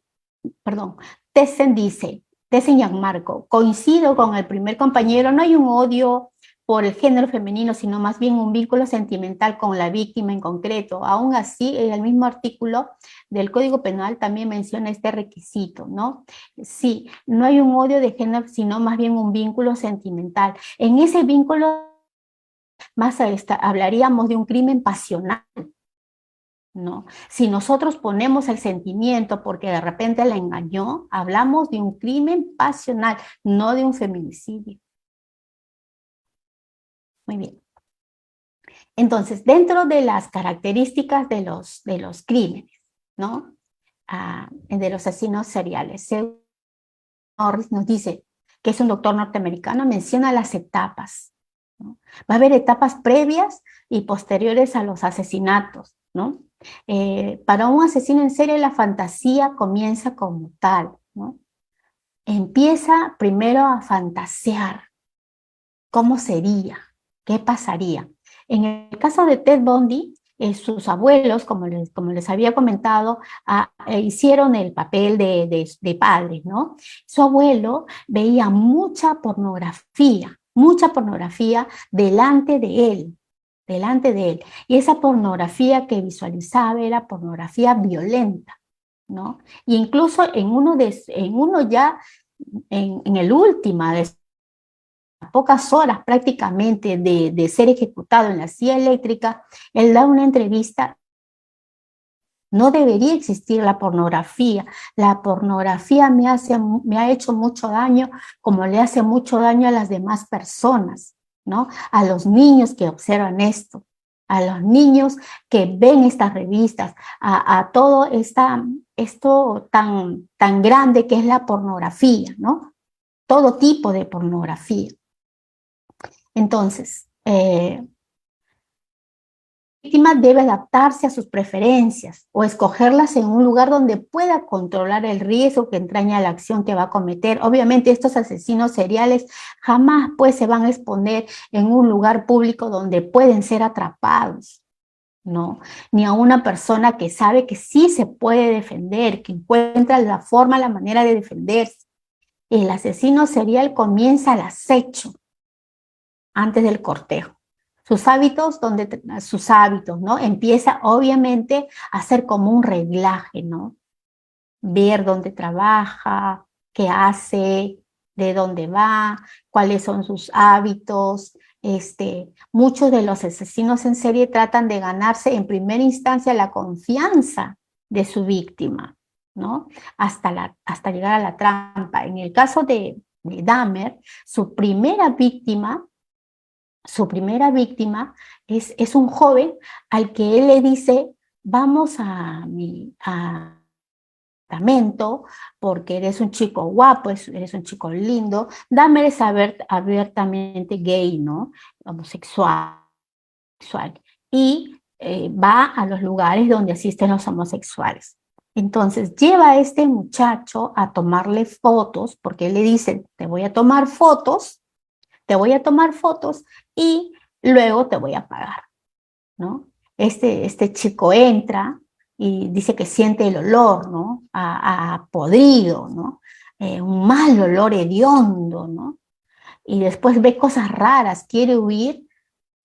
perdón, Tessen dice, Tessen Gianmarco, coincido con el primer compañero, no hay un odio por el género femenino, sino más bien un vínculo sentimental con la víctima en concreto. Aún así, en el mismo artículo del Código Penal también menciona este requisito, ¿no? Sí, no hay un odio de género, sino más bien un vínculo sentimental. En ese vínculo, más hablaríamos de un crimen pasional, ¿no? Si nosotros ponemos el sentimiento porque de repente la engañó, hablamos de un crimen pasional, no de un feminicidio. Muy bien. Entonces, dentro de las características de los crímenes, ¿no? De los asesinos seriales, Norris nos dice que es un doctor norteamericano, menciona las etapas, ¿no? Va a haber etapas previas y posteriores a los asesinatos, ¿no? Para un asesino en serie la fantasía comienza como tal, ¿no? Empieza primero a fantasear cómo sería, qué pasaría. En el caso de Ted Bundy, sus abuelos, como les había comentado, hicieron el papel de padres, ¿no? Su abuelo veía mucha pornografía delante de él. Y esa pornografía que visualizaba era pornografía violenta, ¿no? Y incluso en el última de pocas horas prácticamente de ser ejecutado en la silla eléctrica, él da una entrevista. No debería existir la pornografía. La pornografía me ha hecho mucho daño, como le hace mucho daño a las demás personas, ¿no? A los niños que observan esto, a los niños que ven estas revistas, a todo esto tan grande que es la pornografía, ¿no? Todo tipo de pornografía. Entonces, la víctima debe adaptarse a sus preferencias o escogerlas en un lugar donde pueda controlar el riesgo que entraña la acción que va a cometer. Obviamente estos asesinos seriales jamás pues se van a exponer en un lugar público donde pueden ser atrapados, ¿no? Ni a una persona que sabe que sí se puede defender, que encuentra la forma, la manera de defenderse. El asesino serial comienza el acecho antes del cortejo. Sus hábitos, ¿no? Empieza obviamente a hacer como un reglaje, ¿no? Ver dónde trabaja, qué hace, de dónde va, cuáles son sus hábitos. Muchos de los asesinos en serie tratan de ganarse en primera instancia la confianza de su víctima, ¿no? Hasta llegar a la trampa. En el caso de Dahmer, su primera víctima es un joven al que él le dice, vamos a mi apartamento porque eres un chico guapo, eres un chico lindo. Dahmer es abiertamente gay, ¿no? Homosexual. Y va a los lugares donde asisten los homosexuales. Entonces lleva a este muchacho a tomarle fotos, porque él le dice, te voy a tomar fotos y luego te voy a pagar, ¿no? Este chico entra y dice que siente el olor, ¿no? A podrido, ¿no? Un mal olor hediondo, ¿no? Y después ve cosas raras, quiere huir,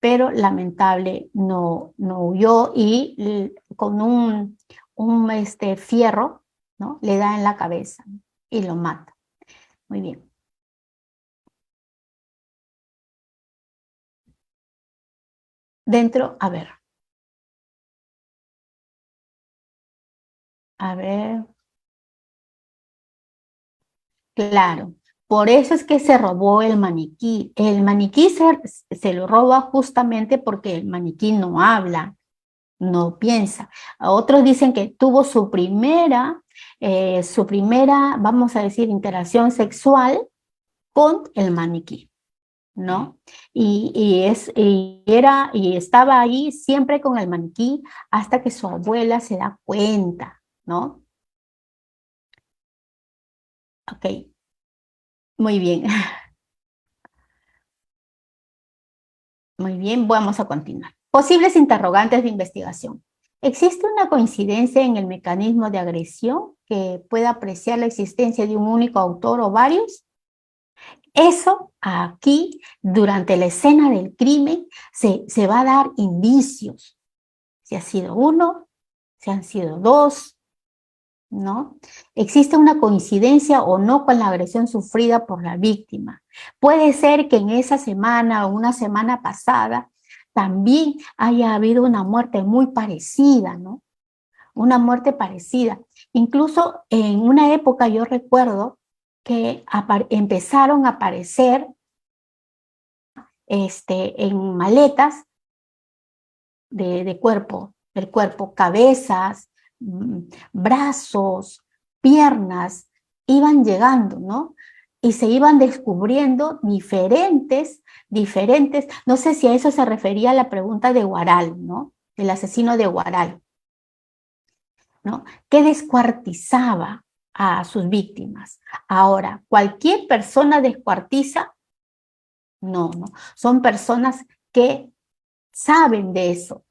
pero lamentable no huyó y con un fierro, ¿no? Le da en la cabeza y lo mata. Muy bien. dentro, a ver, claro. Por eso es que se robó el maniquí. El maniquí se lo roba justamente porque el maniquí no habla, no piensa. Otros dicen que tuvo su primera, vamos a decir, interacción sexual con el maniquí, ¿no? Y estaba ahí siempre con el maniquí hasta que su abuela se da cuenta, ¿no? Ok, muy bien, muy bien, vamos a continuar. Posibles interrogantes de investigación. ¿Existe una coincidencia en el mecanismo de agresión que pueda apreciar la existencia de un único autor o varios? Eso aquí, durante la escena del crimen, se va a dar indicios. Si ha sido uno, si han sido dos, ¿no? ¿Existe una coincidencia o no con la agresión sufrida por la víctima? Puede ser que en esa semana o una semana pasada también haya habido una muerte muy parecida, ¿no? Una muerte parecida. Incluso en una época yo recuerdo que empezaron a aparecer en maletas del cuerpo, cabezas, brazos, piernas, iban llegando, ¿no? Y se iban descubriendo diferentes, no sé si a eso se refería la pregunta de Huaral, ¿no? El asesino de Huaral, ¿no? Que descuartizaba a sus víctimas. Ahora, ¿cualquier persona descuartiza? No, no. Son personas que saben de eso.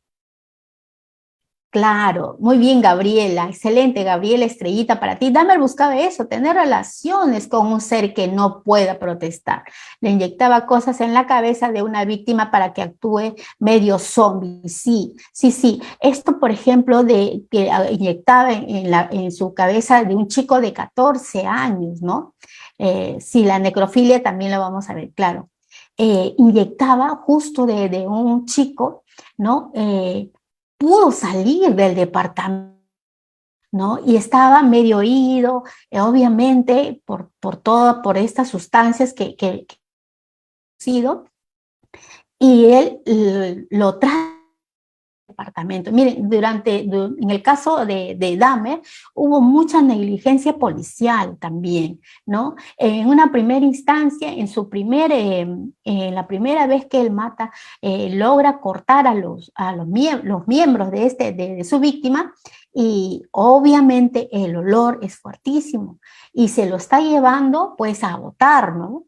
Claro, muy bien, Gabriela, excelente, Gabriela, estrellita para ti. Dahmer buscaba eso, tener relaciones con un ser que no pueda protestar. Le inyectaba cosas en la cabeza de una víctima para que actúe medio zombie. Sí, sí, sí. Esto, por ejemplo, de que inyectaba en su cabeza de un chico de 14 años, ¿no? Sí, la necrofilia también lo vamos a ver, claro. Inyectaba justo de un chico, ¿no? Pudo salir del departamento, ¿no? Y estaba medio oído, obviamente, por estas sustancias que sido, y él lo trae departamento. Miren, en el caso de Dahmer, hubo mucha negligencia policial también, ¿no? En una primera instancia, en la primera vez que él mata, logra cortar a los miembros de su víctima, y obviamente el olor es fuertísimo, y se lo está llevando pues a botar, ¿no?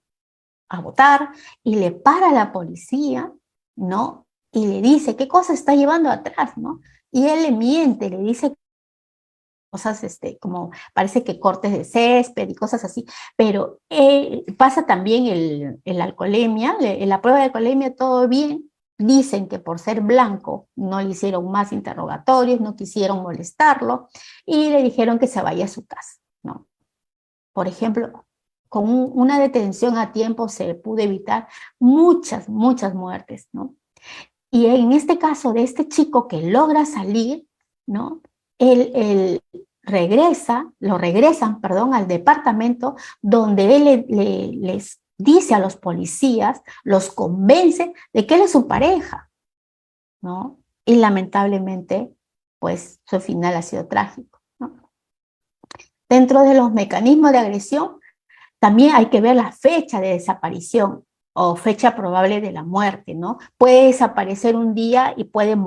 A votar, y le para la policía, ¿no? Y le dice, ¿qué cosa está llevando atrás, no? Y él le miente, le dice cosas, como parece que cortes de césped y cosas así, pero pasa también el alcoholemia, en la prueba de alcoholemia todo bien, dicen que por ser blanco no le hicieron más interrogatorios, no quisieron molestarlo, y le dijeron que se vaya a su casa, ¿no? Por ejemplo, con una detención a tiempo se pudo evitar muchas muertes, ¿no? Y en este caso de este chico que logra salir, ¿no? Él lo regresan, perdón, al departamento donde él les dice a los policías, los convence de que él es su pareja, ¿no? Y lamentablemente, pues su final ha sido trágico, ¿no? Dentro de los mecanismos de agresión, también hay que ver la fecha de desaparición o fecha probable de la muerte, ¿no? Puede desaparecer un día y pueden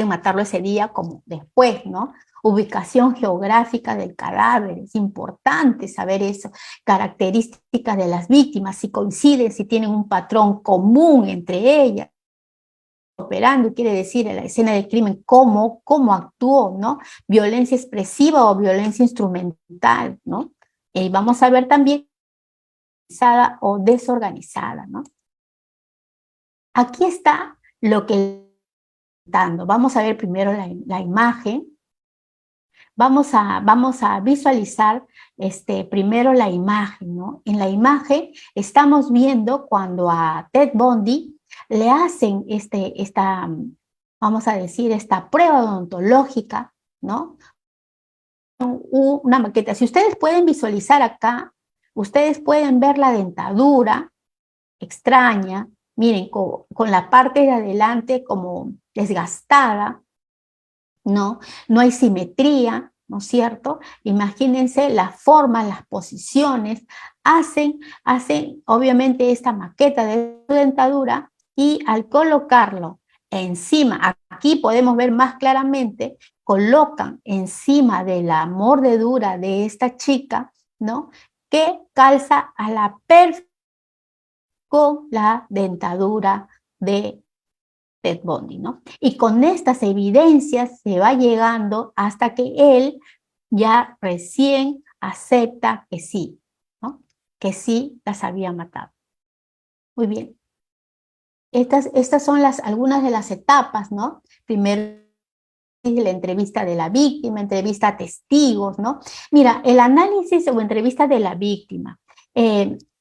matarlo ese día como después, ¿no? Ubicación geográfica del cadáver, es importante saber eso, características de las víctimas, si coinciden, si tienen un patrón común entre ellas. Operando, quiere decir en la escena del crimen, cómo actuó, ¿no? Violencia expresiva o violencia instrumental, ¿no? Y vamos a ver también organizada o desorganizada, ¿no? Aquí está lo que dando. Vamos a ver primero la imagen. Vamos a visualizar primero la imagen, ¿no? En la imagen estamos viendo cuando a Ted Bundy le hacen vamos a decir, esta prueba odontológica, ¿no? Una maqueta. Si ustedes pueden visualizar acá, ustedes pueden ver la dentadura extraña, miren, con la parte de adelante como desgastada, ¿no? No hay simetría, ¿no es cierto? Imagínense la forma, las posiciones, hacen obviamente esta maqueta de su dentadura y al colocarlo encima, aquí podemos ver más claramente, colocan encima de la mordedura de esta chica, ¿no? Que calza a la perfección con la dentadura de Ted Bundy, ¿no? Y con estas evidencias se va llegando hasta que él ya recién acepta que sí, ¿no? Que sí las había matado. Muy bien. Estas son algunas de las etapas, ¿no? Primero la entrevista de la víctima, entrevista a testigos, ¿no? Mira, el análisis o entrevista de la víctima.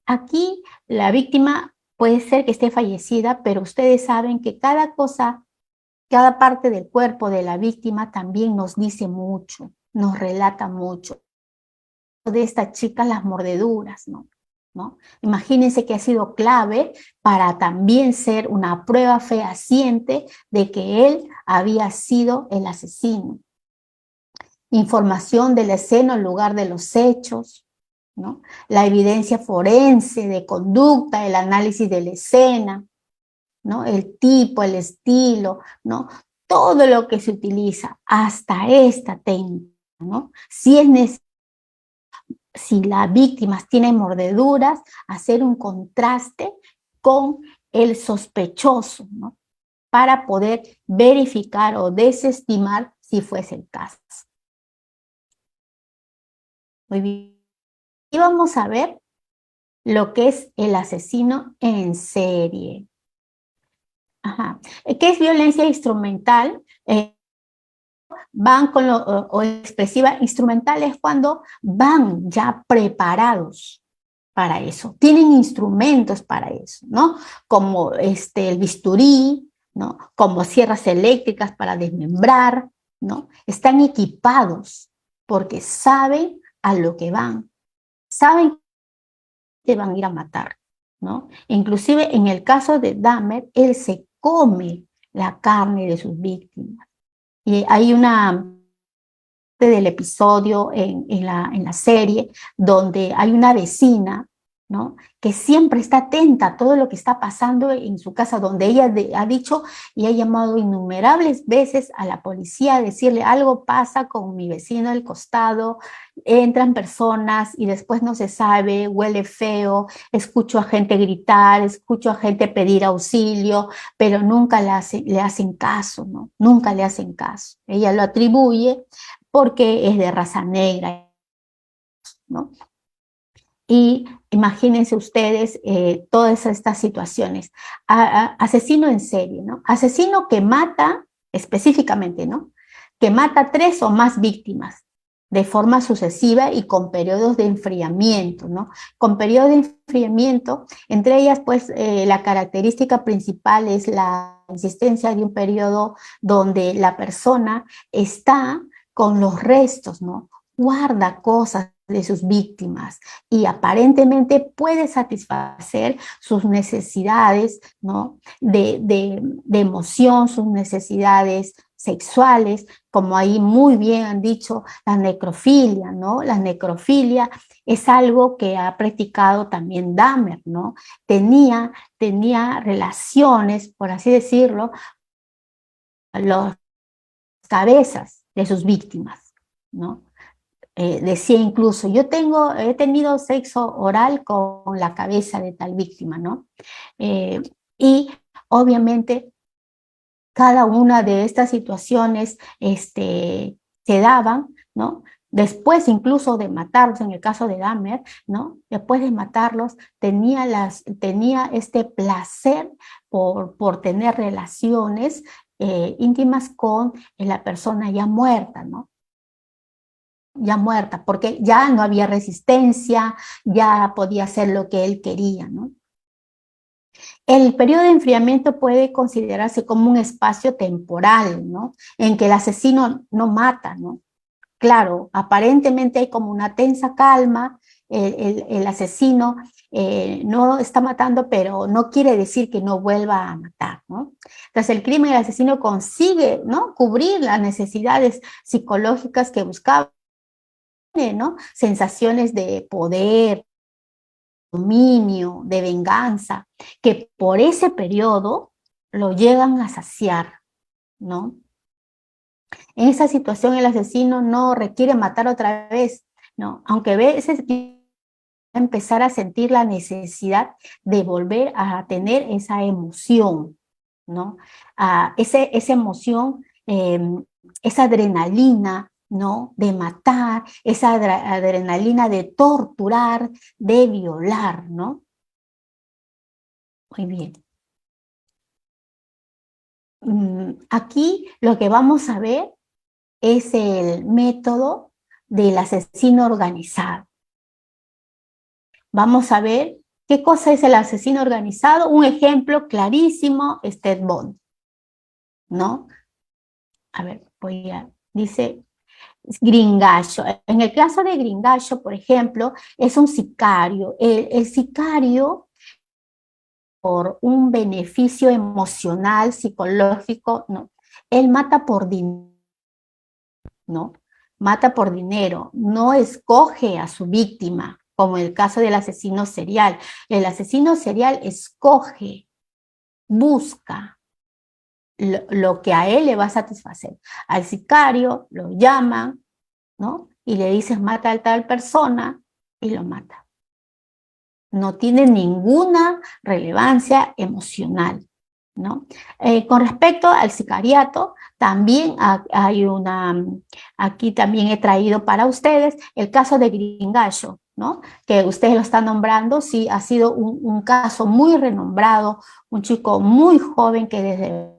Aquí la víctima puede ser que esté fallecida, pero ustedes saben que cada cosa, cada parte del cuerpo de la víctima también nos dice mucho, nos relata mucho. De esta chica las mordeduras, ¿no? ¿No? Imagínense que ha sido clave para también ser una prueba fehaciente de que él había sido el asesino. Información de la escena en lugar de los hechos, ¿no? La evidencia forense de conducta, el análisis de la escena, ¿no? El tipo, el estilo, ¿no? Todo lo que se utiliza hasta esta técnica, ¿no? Si las víctimas tienen mordeduras, hacer un contraste con el sospechoso, ¿no? Para poder verificar o desestimar si fuese el caso. Muy bien. Y vamos a ver lo que es el asesino en serie. Ajá. ¿Qué es violencia instrumental? Van con o expresiva. Instrumental es cuando van ya preparados para eso, tienen instrumentos para eso, ¿no? Como el bisturí, ¿no? Como sierras eléctricas para desmembrar, ¿no? Están equipados porque saben a lo que van, saben que van a ir a matar, ¿no? Inclusive en el caso de Dahmer, él se come la carne de sus víctimas. Y hay una del episodio en la serie donde hay una vecina, ¿no? Que siempre está atenta a todo lo que está pasando en su casa, donde ella ha dicho y ha llamado innumerables veces a la policía a decirle algo pasa con mi vecino del costado, entran personas y después no se sabe, huele feo, escucho a gente gritar, escucho a gente pedir auxilio, pero nunca le hacen caso, ¿no? Nunca le hacen caso. Ella lo atribuye porque es de raza negra, ¿no? Y imagínense ustedes todas estas situaciones. Asesino en serie, ¿no? Asesino que mata específicamente, ¿no? Que mata 3 o más víctimas de forma sucesiva y con periodos de enfriamiento, ¿no? Con periodos de enfriamiento, entre ellas, pues, la característica principal es la existencia de un periodo donde la persona está con los restos, ¿no? Guarda cosas de sus víctimas y aparentemente puede satisfacer sus necesidades, ¿no? de emoción, sus necesidades sexuales, como ahí muy bien han dicho, la necrofilia, ¿no? La necrofilia es algo que ha practicado también Dahmer, ¿no? Tenía relaciones, por así decirlo, las cabezas de sus víctimas, ¿no? Decía incluso, he tenido sexo oral con la cabeza de tal víctima, ¿no? Eh, y obviamente cada una de estas situaciones se daban, ¿no? Después incluso de matarlos, en el caso de Dahmer, ¿no? Después de matarlos, tenía este placer por tener relaciones íntimas con la persona ya muerta, ¿no? Ya muerta, porque ya no había resistencia, ya podía hacer lo que él quería, ¿no? El periodo de enfriamiento puede considerarse como un espacio temporal, ¿no? En que el asesino no mata, ¿no? Claro, aparentemente hay como una tensa calma, el asesino no está matando, pero no quiere decir que no vuelva a matar, ¿no? Entonces el crimen, el asesino consigue, ¿no? Cubrir las necesidades psicológicas que buscaba, ¿no? Sensaciones de poder, dominio, de venganza, que por ese periodo lo llegan a saciar, ¿no? En esa situación el asesino no requiere matar otra vez, ¿no? Aunque a veces empezar a sentir la necesidad de volver a tener esa emoción, ¿no? Esa emoción, esa adrenalina, ¿no? De matar, esa adrenalina de torturar, de violar, ¿no? Muy bien. Aquí lo que vamos a ver es el método del asesino organizado. Vamos a ver qué cosa es el asesino organizado. Un ejemplo clarísimo es Ted Bundy, ¿no? A ver, dice Gringallo. En el caso de Gringallo, por ejemplo, es un sicario. El sicario, por un beneficio emocional, psicológico, no. Él mata por dinero, ¿no? Mata por dinero, no escoge a su víctima, como en el caso del asesino serial. El asesino serial escoge, busca lo que a él le va a satisfacer. Al sicario lo llaman, ¿no? Y le dices mata a tal persona y lo mata. No tiene ninguna relevancia emocional, ¿no? Con respecto al sicariato, también hay aquí también he traído para ustedes el caso de Gringallo, ¿no? Que ustedes lo están nombrando, sí, ha sido un caso muy renombrado, un chico muy joven que desde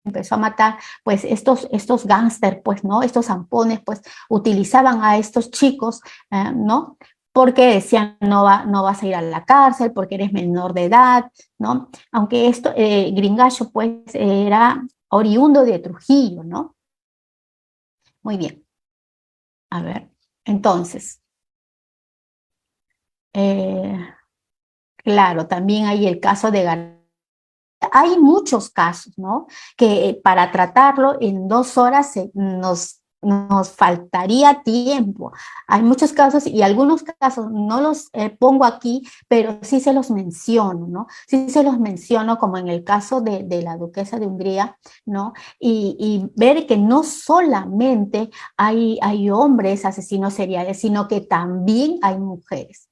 empezó a matar, pues estos gángster, pues, ¿no? Estos zampones, pues, utilizaban a estos chicos, ¿no? Porque decían, no vas a ir a la cárcel porque eres menor de edad, ¿no? Aunque Gringallo, pues, era oriundo de Trujillo, ¿no? Muy bien. A ver, entonces, eh, claro, también hay el caso de hay muchos casos, ¿no? Que para tratarlo en 2 horas nos faltaría tiempo. Hay muchos casos y algunos casos no los pongo aquí, pero sí se los menciono, ¿no? Sí se los menciono como en el caso de la duquesa de Hungría, ¿no? Y ver que no solamente hay hombres asesinos seriales, sino que también hay mujeres.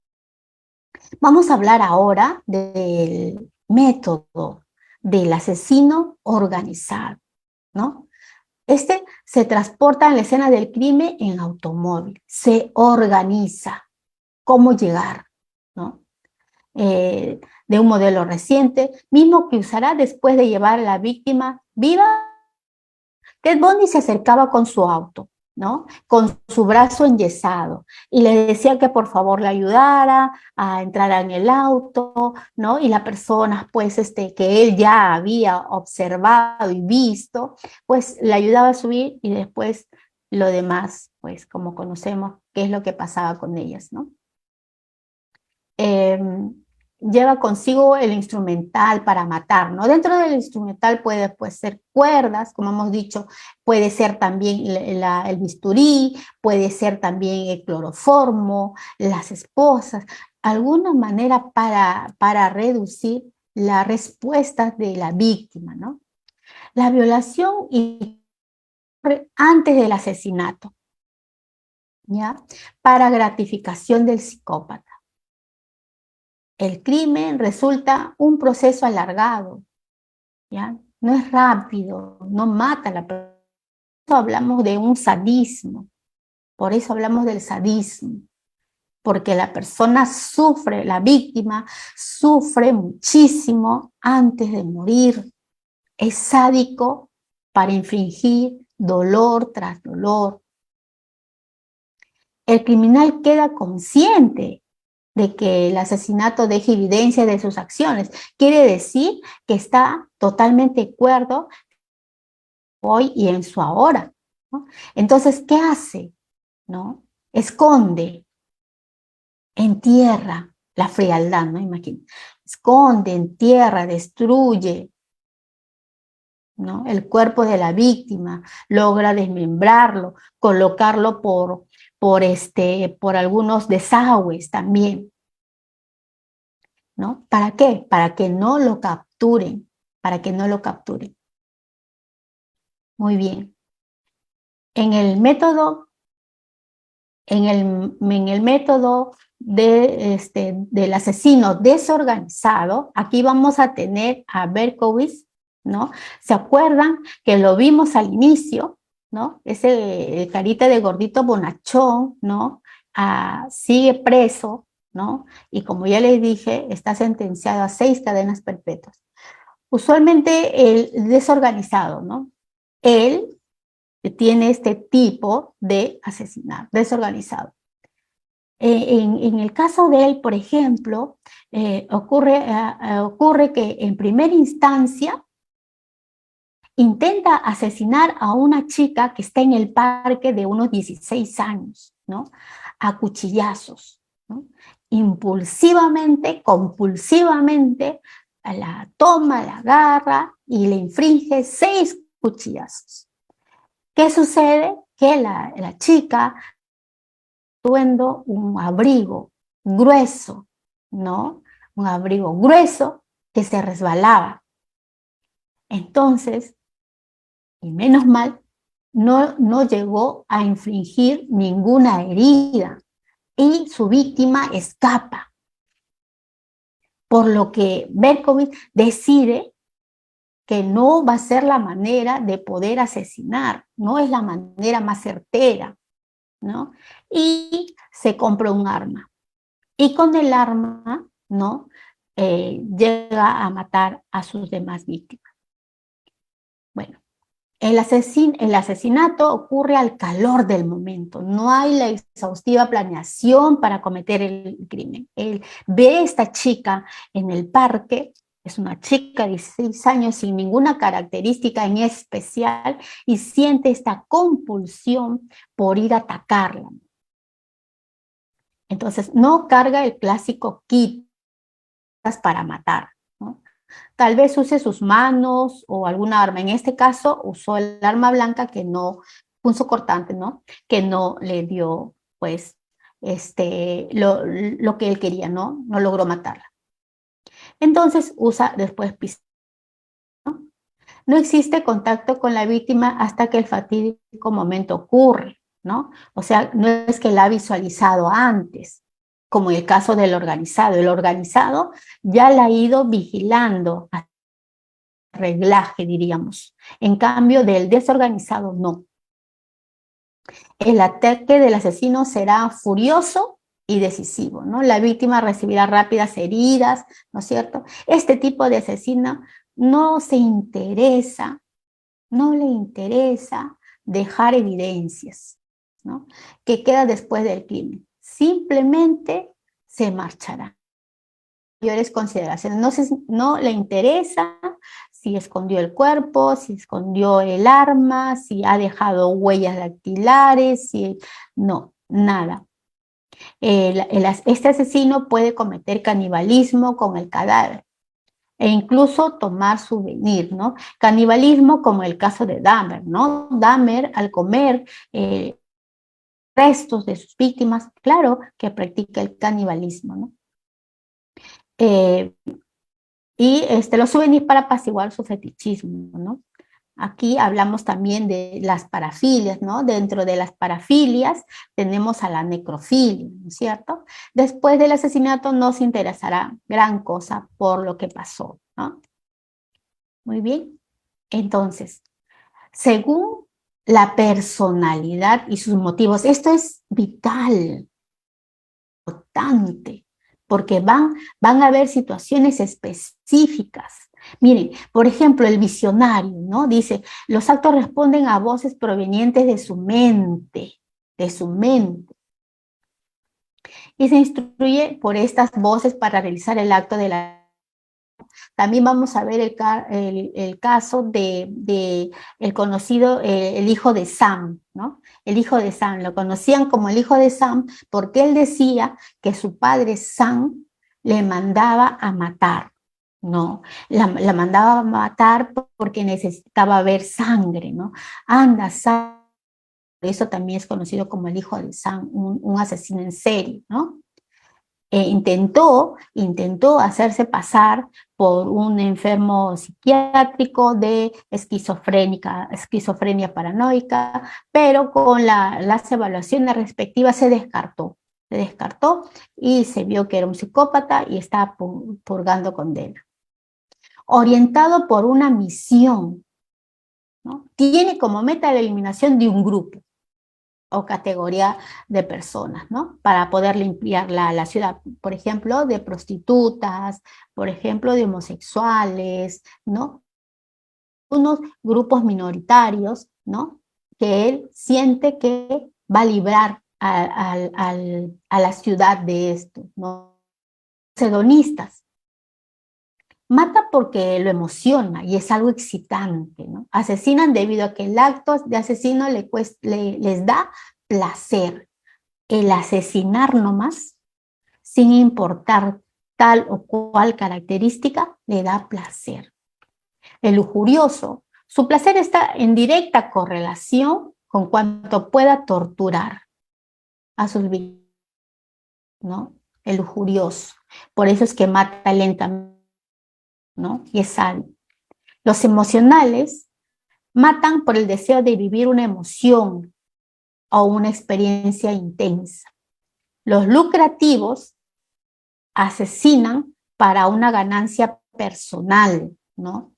Vamos a hablar ahora del método del asesino organizado, ¿no? Este se transporta en la escena del crimen en automóvil, se organiza cómo llegar, ¿no? De un modelo reciente, mismo que usará después de llevar a la víctima viva. Ted Bundy se acercaba con su auto, ¿no? Con su brazo enyesado y le decía que por favor le ayudara a entrar en el auto, ¿no? Y la persona, pues, que él ya había observado y visto, pues le ayudaba a subir y después lo demás, pues, como conocemos, qué es lo que pasaba con ellas, ¿no? Eh, Lleva consigo el instrumental para matar, ¿no? Dentro del instrumental puede pues, ser cuerdas, como hemos dicho, puede ser también el bisturí, puede ser también el cloroformo, las esposas, alguna manera para reducir la respuesta de la víctima, ¿no? La violación y antes del asesinato, ¿ya? Para gratificación del psicópata. El crimen resulta un proceso alargado, ¿ya? No es rápido, no mata a la persona. Por eso hablamos de un sadismo, por eso hablamos del sadismo, porque la persona sufre, la víctima sufre muchísimo antes de morir. Es sádico para infligir dolor tras dolor. El criminal queda consciente de que el asesinato deje evidencia de sus acciones. Quiere decir que está totalmente cuerdo hoy y en su ahora, ¿no? Entonces, ¿qué hace? ¿No? Esconde, entierra la frialdad, ¿no? Imagínate. Esconde, entierra, destruye, ¿no? El cuerpo de la víctima, logra desmembrarlo, colocarlo por algunos desagües también, ¿no? ¿Para qué? Para que no lo capturen, para que no lo capturen. Muy bien. En el método, en el método del asesino desorganizado, aquí vamos a tener a Berkowitz, ¿no? ¿Se acuerdan que lo vimos al inicio, ¿no? Ese carita de gordito bonachón, ¿no? Sigue preso, ¿no? Y como ya les dije, está sentenciado a 6 cadenas perpetuas. Usualmente el desorganizado, ¿no? Él tiene este tipo de asesinato desorganizado. En el caso de él, por ejemplo, ocurre que en primera instancia intenta asesinar a una chica que está en el parque de unos 16 años, ¿no? A cuchillazos, ¿no? Impulsivamente, compulsivamente, la toma, la agarra y le infringe 6 cuchillazos. ¿Qué sucede? Que la chica tuendo un abrigo grueso, ¿no? Un abrigo grueso que se resbalaba. Entonces, y menos mal, no llegó a infligir ninguna herida y su víctima escapa. Por lo que Berkowitz decide que no va a ser la manera de poder asesinar, no es la manera más certera, ¿no? Y se compra un arma. Y con el arma, ¿no? Llega a matar a sus demás víctimas. Bueno, el asesinato ocurre al calor del momento, no hay la exhaustiva planeación para cometer el crimen. Él ve a esta chica en el parque, es una chica de 16 años sin ninguna característica en especial y siente esta compulsión por ir a atacarla. Entonces, no carga el clásico kit para matar, ¿no? Tal vez use sus manos o alguna arma. En este caso, usó el arma blanca que no, punzocortante, ¿no? Que no le dio, pues, lo que él quería, ¿no? No logró matarla. Entonces, usa después pistola. No existe contacto con la víctima hasta que el fatídico momento ocurre, ¿no? O sea, no es que la ha visualizado antes, como en el caso del organizado. El organizado ya la ha ido vigilando, reglaje, diríamos. En cambio, del desorganizado, no. El ataque del asesino será furioso y decisivo, ¿no? La víctima recibirá rápidas heridas, ¿no es cierto? Este tipo de asesino no se interesa, no le interesa dejar evidencias, ¿no? Que queda después del crimen. Simplemente se marchará. Mayores consideraciones. No le interesa si escondió el cuerpo, si escondió el arma, si ha dejado huellas dactilares, no, nada. Este asesino puede cometer canibalismo con el cadáver e incluso tomar souvenir, ¿no? Canibalismo como el caso de Dahmer, ¿no? Dahmer, al comer restos de sus víctimas, claro que practica el canibalismo, ¿no? Y los souvenirs para apaciguar su fetichismo, ¿no? Aquí hablamos también de las parafilias, ¿no? Dentro de las parafilias tenemos a la necrofilia, ¿no es cierto? Después del asesinato no se interesará gran cosa por lo que pasó, ¿no? Muy bien. Entonces, según la personalidad y sus motivos, esto es vital, importante, porque van a haber situaciones específicas. Miren, por ejemplo, el visionario, ¿no? Dice, los actos responden a voces provenientes de su mente, de su mente. y se instruye por estas voces para realizar el acto de la... También vamos a ver el caso de el conocido, el hijo de Sam, ¿no? El hijo de Sam, lo conocían como el hijo de Sam porque él decía que su padre Sam le mandaba a matar, ¿no? La mandaba a matar porque necesitaba ver sangre, ¿no? Anda, Sam. Por eso también es conocido como el hijo de Sam, un asesino en serie, ¿no? Intentó hacerse pasar por un enfermo psiquiátrico de esquizofrenia paranoica, pero con las evaluaciones respectivas se descartó y se vio que era un psicópata y estaba purgando condena. Orientado por una misión, ¿no? Tiene como meta la eliminación de un grupo o categoría de personas, ¿no? Para poder limpiar la ciudad, por ejemplo, de prostitutas, por ejemplo, de homosexuales, ¿no? Unos grupos minoritarios, ¿no? Que él siente que va a librar a la ciudad de esto, ¿no? Hedonistas. Mata porque lo emociona y es algo excitante, ¿no? Asesinan debido a que el acto de asesino les da placer. El asesinar nomás, sin importar tal o cual característica, le da placer. El lujurioso, su placer está en directa correlación con cuanto pueda torturar a sus víctimas, ¿no? El lujurioso. Por eso es que mata lentamente, ¿no? Y es sano. Los emocionales matan por el deseo de vivir una emoción o una experiencia intensa. Los lucrativos asesinan para una ganancia personal, ¿no?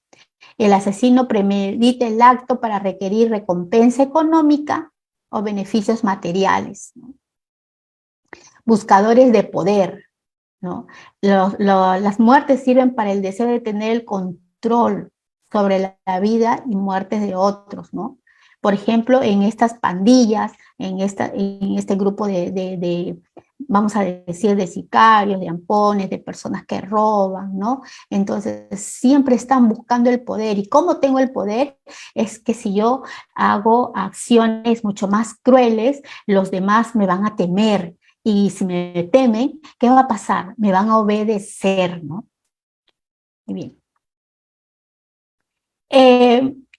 El asesino premedita el acto para requerir recompensa económica o beneficios materiales, ¿no? Buscadores de poder, ¿no? Las muertes sirven para el deseo de tener el control sobre la vida y muertes de otros, ¿no? Por ejemplo, en estas pandillas, en este grupo vamos a decir, de sicarios, de ampones, de personas que roban, ¿no? Entonces, siempre están buscando el poder. ¿Y cómo tengo el poder? Es que si yo hago acciones mucho más crueles, los demás me van a temer. Y si me temen, ¿qué va a pasar? Me van a obedecer, ¿no? Muy bien.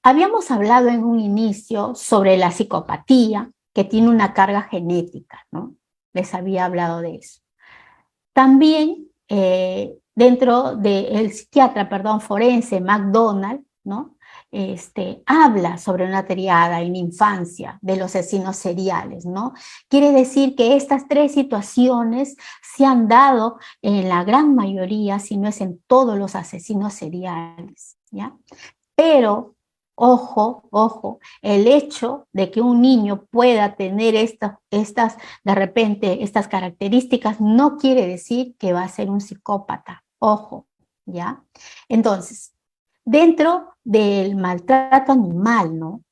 Habíamos hablado en un inicio sobre la psicopatía, que tiene una carga genética, ¿no? Les había hablado de eso. También dentro del psiquiatra, forense McDonald, ¿no? Habla sobre una triada en la infancia de los asesinos seriales, ¿no? Quiere decir que estas tres situaciones se han dado en la gran mayoría, si no es en todos los asesinos seriales, ¿ya? Pero, ojo, el hecho de que un niño pueda tener de repente, estas características, no quiere decir que va a ser un psicópata. Ojo, ¿ya? Entonces, dentro del maltrato animal, ¿no?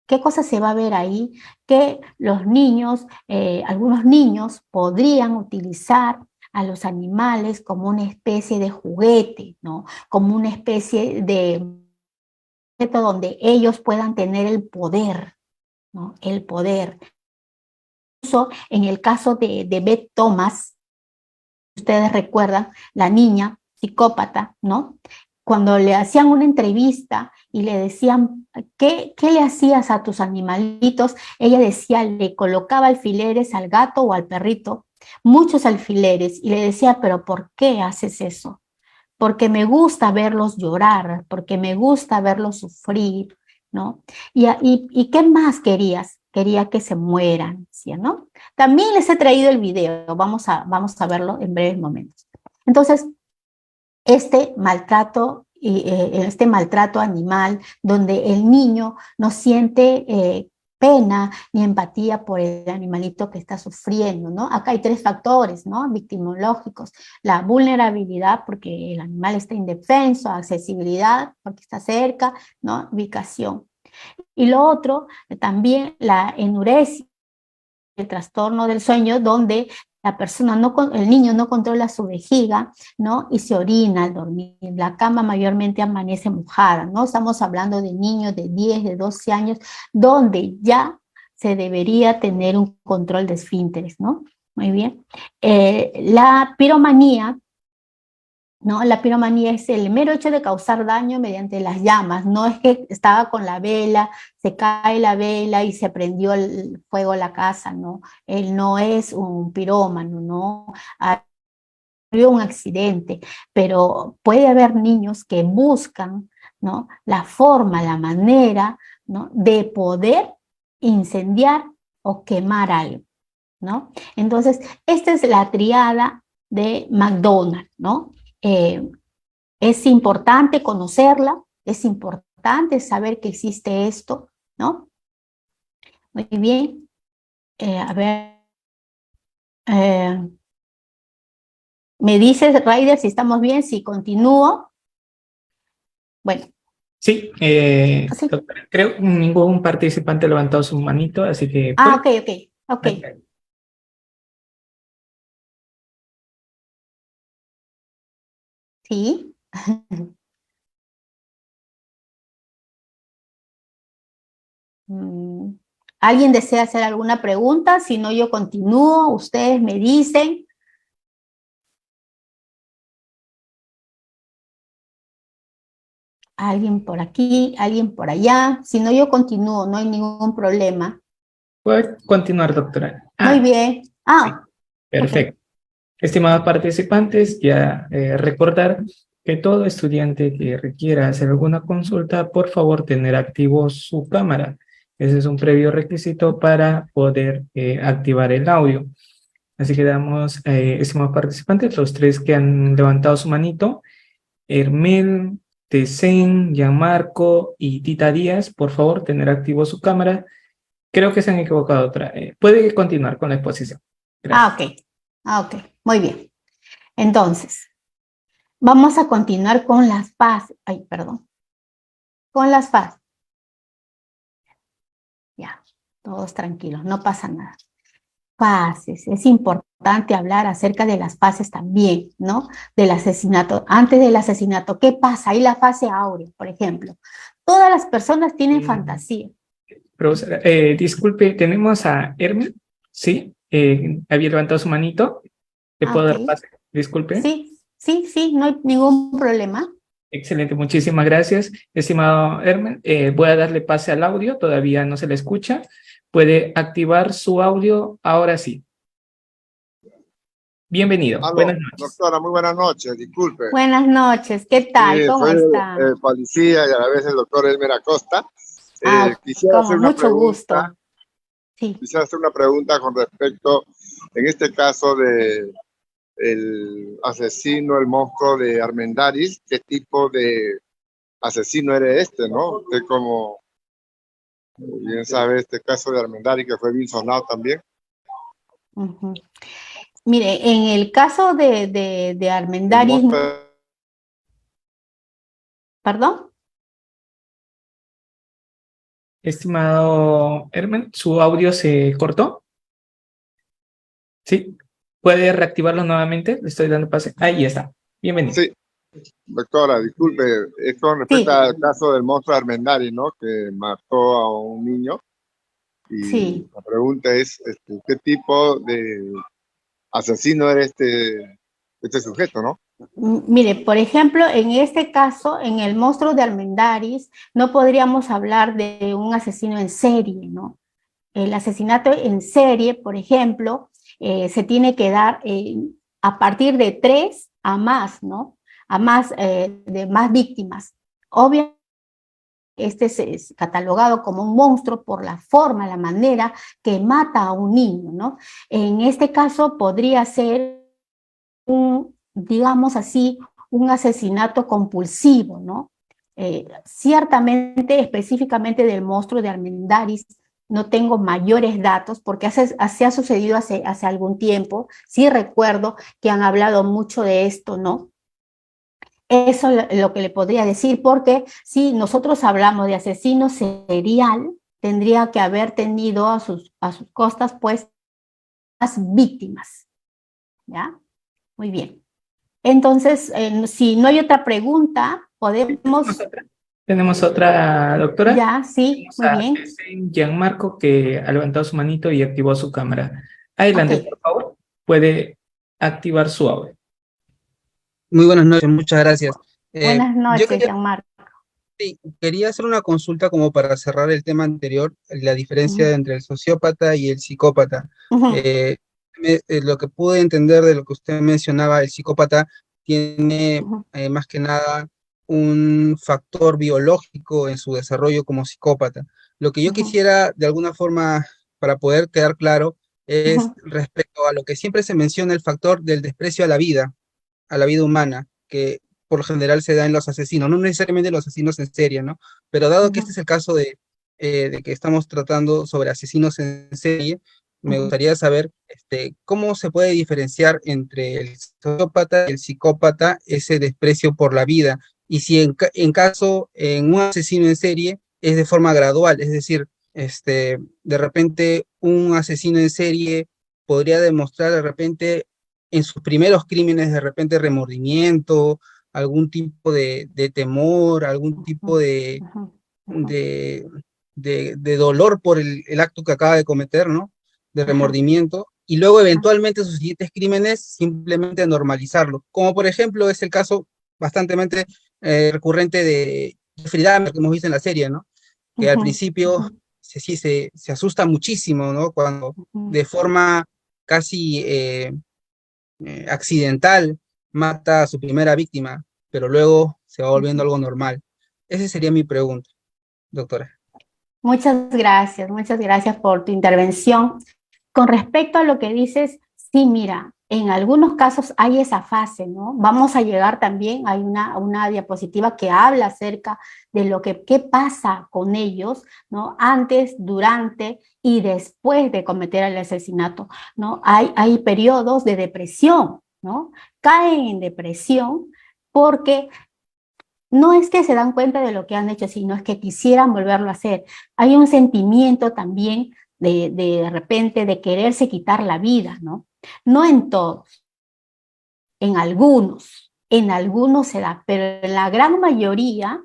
¿Qué cosa se va a ver ahí? Que los niños, algunos niños podrían utilizar a los animales como una especie de juguete, ¿no? Como una especie de donde ellos puedan tener el poder, ¿no? El poder. Incluso en el caso de Beth Thomas, ustedes recuerdan, la niña psicópata, ¿no? Cuando le hacían una entrevista y le decían, ¿qué le hacías a tus animalitos? Ella decía, le colocaba alfileres al gato o al perrito, muchos alfileres, y le decía, ¿pero por qué haces eso? Porque me gusta verlos llorar, porque me gusta verlos sufrir, ¿no? ¿Y qué más querías? Quería que se mueran, ¿sí, no? También les he traído el video, vamos a verlo en breves momentos. Entonces, este maltrato animal, donde el niño no siente pena ni empatía por el animalito que está sufriendo, ¿no? Acá hay tres factores, ¿no? Victimológicos: la vulnerabilidad, porque el animal está indefenso; accesibilidad, porque está cerca, ¿no? Ubicación. Y lo otro, también la enuresia, el trastorno del sueño, donde la persona el niño no controla su vejiga, ¿no? Y se orina al dormir. La cama mayormente amanece mojada, ¿no? Estamos hablando de niños de 10, de 12 años, donde ya se debería tener un control de esfínteres, ¿no? Muy bien. La piromanía, ¿no? La piromanía es el mero hecho de causar daño mediante las llamas. No es que estaba con la vela, se cae la vela y se prendió el fuego a la casa, ¿no? Él no es un pirómano, ¿no? Ocurrió un accidente, pero puede haber niños que buscan, ¿no? La forma, la manera, ¿no? De poder incendiar o quemar algo, ¿no? Entonces, esta es la triada de McDonald, ¿no? Es importante conocerla, es importante saber que existe esto, ¿no? Muy bien. A ver, me dices, Raider, si estamos bien, si continúo. Bueno. Sí, Sí. doctora, creo que ningún participante ha levantado su manito, así que Ah, pues. ok. Sí. ¿Alguien desea hacer alguna pregunta? Si no, yo continúo. Ustedes me dicen. Alguien por aquí, alguien por allá. Si no, yo continúo, no hay ningún problema. Puede continuar, doctora. Muy Ah, bien. sí, Ok. perfecto. Estimados participantes, ya recordar que todo estudiante que requiera hacer alguna consulta, por favor, tener activo su cámara. Ese es un previo requisito para poder activar el audio. Así que damos, estimados participantes, los tres que han levantado su manito, Hermel, Tesen, Gianmarco y Tita Díaz, por favor, tener activo su cámara. Creo que se han equivocado otra. Puede continuar con la exposición. Gracias. Ok. Muy bien. Entonces, vamos a continuar con las fases. Ay, perdón. Con las fases. Ya, todos tranquilos, no pasa nada. Fases. Es importante hablar acerca de las fases también, ¿no? Del asesinato. Antes del asesinato, ¿qué pasa? Ahí la fase áurea, por ejemplo. Todas las personas tienen fantasía. Profesora, disculpe, tenemos a Hermel, ¿sí? Había levantado su manito. ¿Le puedo Ok. dar pase? Disculpe. Sí, no hay ningún problema. Excelente, muchísimas gracias. Estimado Hermel, voy a darle pase al audio, todavía no se le escucha. Puede activar su audio ahora sí. Bienvenido, Aló, buenas noches. doctora, muy buenas noches, disculpe. Buenas noches, ¿qué Sí, tal? ¿Cómo soy está? el policía y a la vez el doctor Elmer Acosta. Quisiera Como hacer una mucho pregunta, gusto. Sí. con respecto, en este caso, de el asesino, el monstruo de Armendáriz. ¿Qué tipo de asesino era este, no? Usted, como bien sabe, este caso de Armendáriz, que fue bien sonado también. Uh-huh. Mire, en el caso de El Armendáriz, monstruo. ¿perdón? Estimado Hermel, ¿su audio se cortó? Sí. ¿Puede reactivarlo nuevamente? Le estoy dando pase. Ahí está. Bienvenido. Sí, doctora, disculpe, es con respecto Sí, al caso del monstruo Armendáriz, ¿no? Que mató a un niño. Y sí. la pregunta es, ¿qué tipo de asesino era este sujeto, no? Mire, por ejemplo, en este caso, en el monstruo de Armendáriz, no podríamos hablar de un asesino en serie, ¿no? El asesinato en serie, por ejemplo, se tiene que dar a partir de 3 a más, ¿no? A más, de más víctimas. Obviamente, este es catalogado como un monstruo por la forma, la manera que mata a un niño, ¿no? En este caso podría ser digamos así, un asesinato compulsivo, ¿no? Ciertamente, específicamente del monstruo de Armendáriz, no tengo mayores datos porque ha sucedido hace algún tiempo. Sí recuerdo que han hablado mucho de esto, ¿no? Eso es lo que le podría decir, porque si nosotros hablamos de asesino serial, tendría que haber tenido a sus costas, pues, más víctimas. ¿ya? Muy bien. Entonces, si no hay otra pregunta, podemos... Tenemos otra, doctora. Ya, sí, Tenemos muy a bien. Gianmarco, que ha levantado su manito y activó su cámara. Adelante, Ok. por favor. Puede activar su audio. Muy buenas noches, muchas gracias. Buenas Yo noches, quería, Jean-Marc. sí, quería hacer una consulta como para cerrar el tema anterior, la diferencia Ujú, entre el sociópata y el psicópata. ujú, Eh, lo que pude entender de lo que usted mencionaba, el psicópata tiene ujú, más que nada un factor biológico en su desarrollo como psicópata. Lo que yo ujú, quisiera, de alguna forma, para poder quedar claro, es ujú, respecto a lo que siempre se menciona, el factor del desprecio a la vida humana, que por lo general se da en los asesinos, no necesariamente los asesinos en serie, ¿no? Pero dado que ujú, este es el caso de que estamos tratando sobre asesinos en serie, me ujú, gustaría saber cómo se puede diferenciar entre el sociópata y el psicópata ese desprecio por la vida, y si en caso, en un asesino en serie, es de forma gradual, es decir, de repente un asesino en serie podría demostrar de repente en sus primeros crímenes de repente remordimiento, algún tipo de temor, algún tipo ujú, ujú, de, de dolor por el acto que acaba de cometer, ¿no? De ajá, remordimiento, y luego ajá, eventualmente sus siguientes crímenes simplemente normalizarlo, como por ejemplo es el caso bastante recurrente de Jeffrey Dahmer que hemos visto en la serie, ¿no? Que al ujú, principio se asusta muchísimo, ¿no? Cuando ujú, de forma casi accidental mata a su primera víctima, pero luego se va volviendo ujú. algo normal. Esa sería mi pregunta, doctora. Muchas gracias por tu intervención. Con respecto a lo que dices, sí, mira, en algunos casos hay esa fase, ¿no? Vamos a llegar también, hay una diapositiva que habla acerca de lo que qué pasa con ellos, ¿no? Antes, durante y después de cometer el asesinato, ¿no? Hay periodos de depresión, ¿no? Caen en depresión porque no es que se dan cuenta de lo que han hecho, sino es que quisieran volverlo a hacer. Hay un sentimiento también de repente de quererse quitar la vida, ¿no? No en todos, en algunos se da, pero en la gran mayoría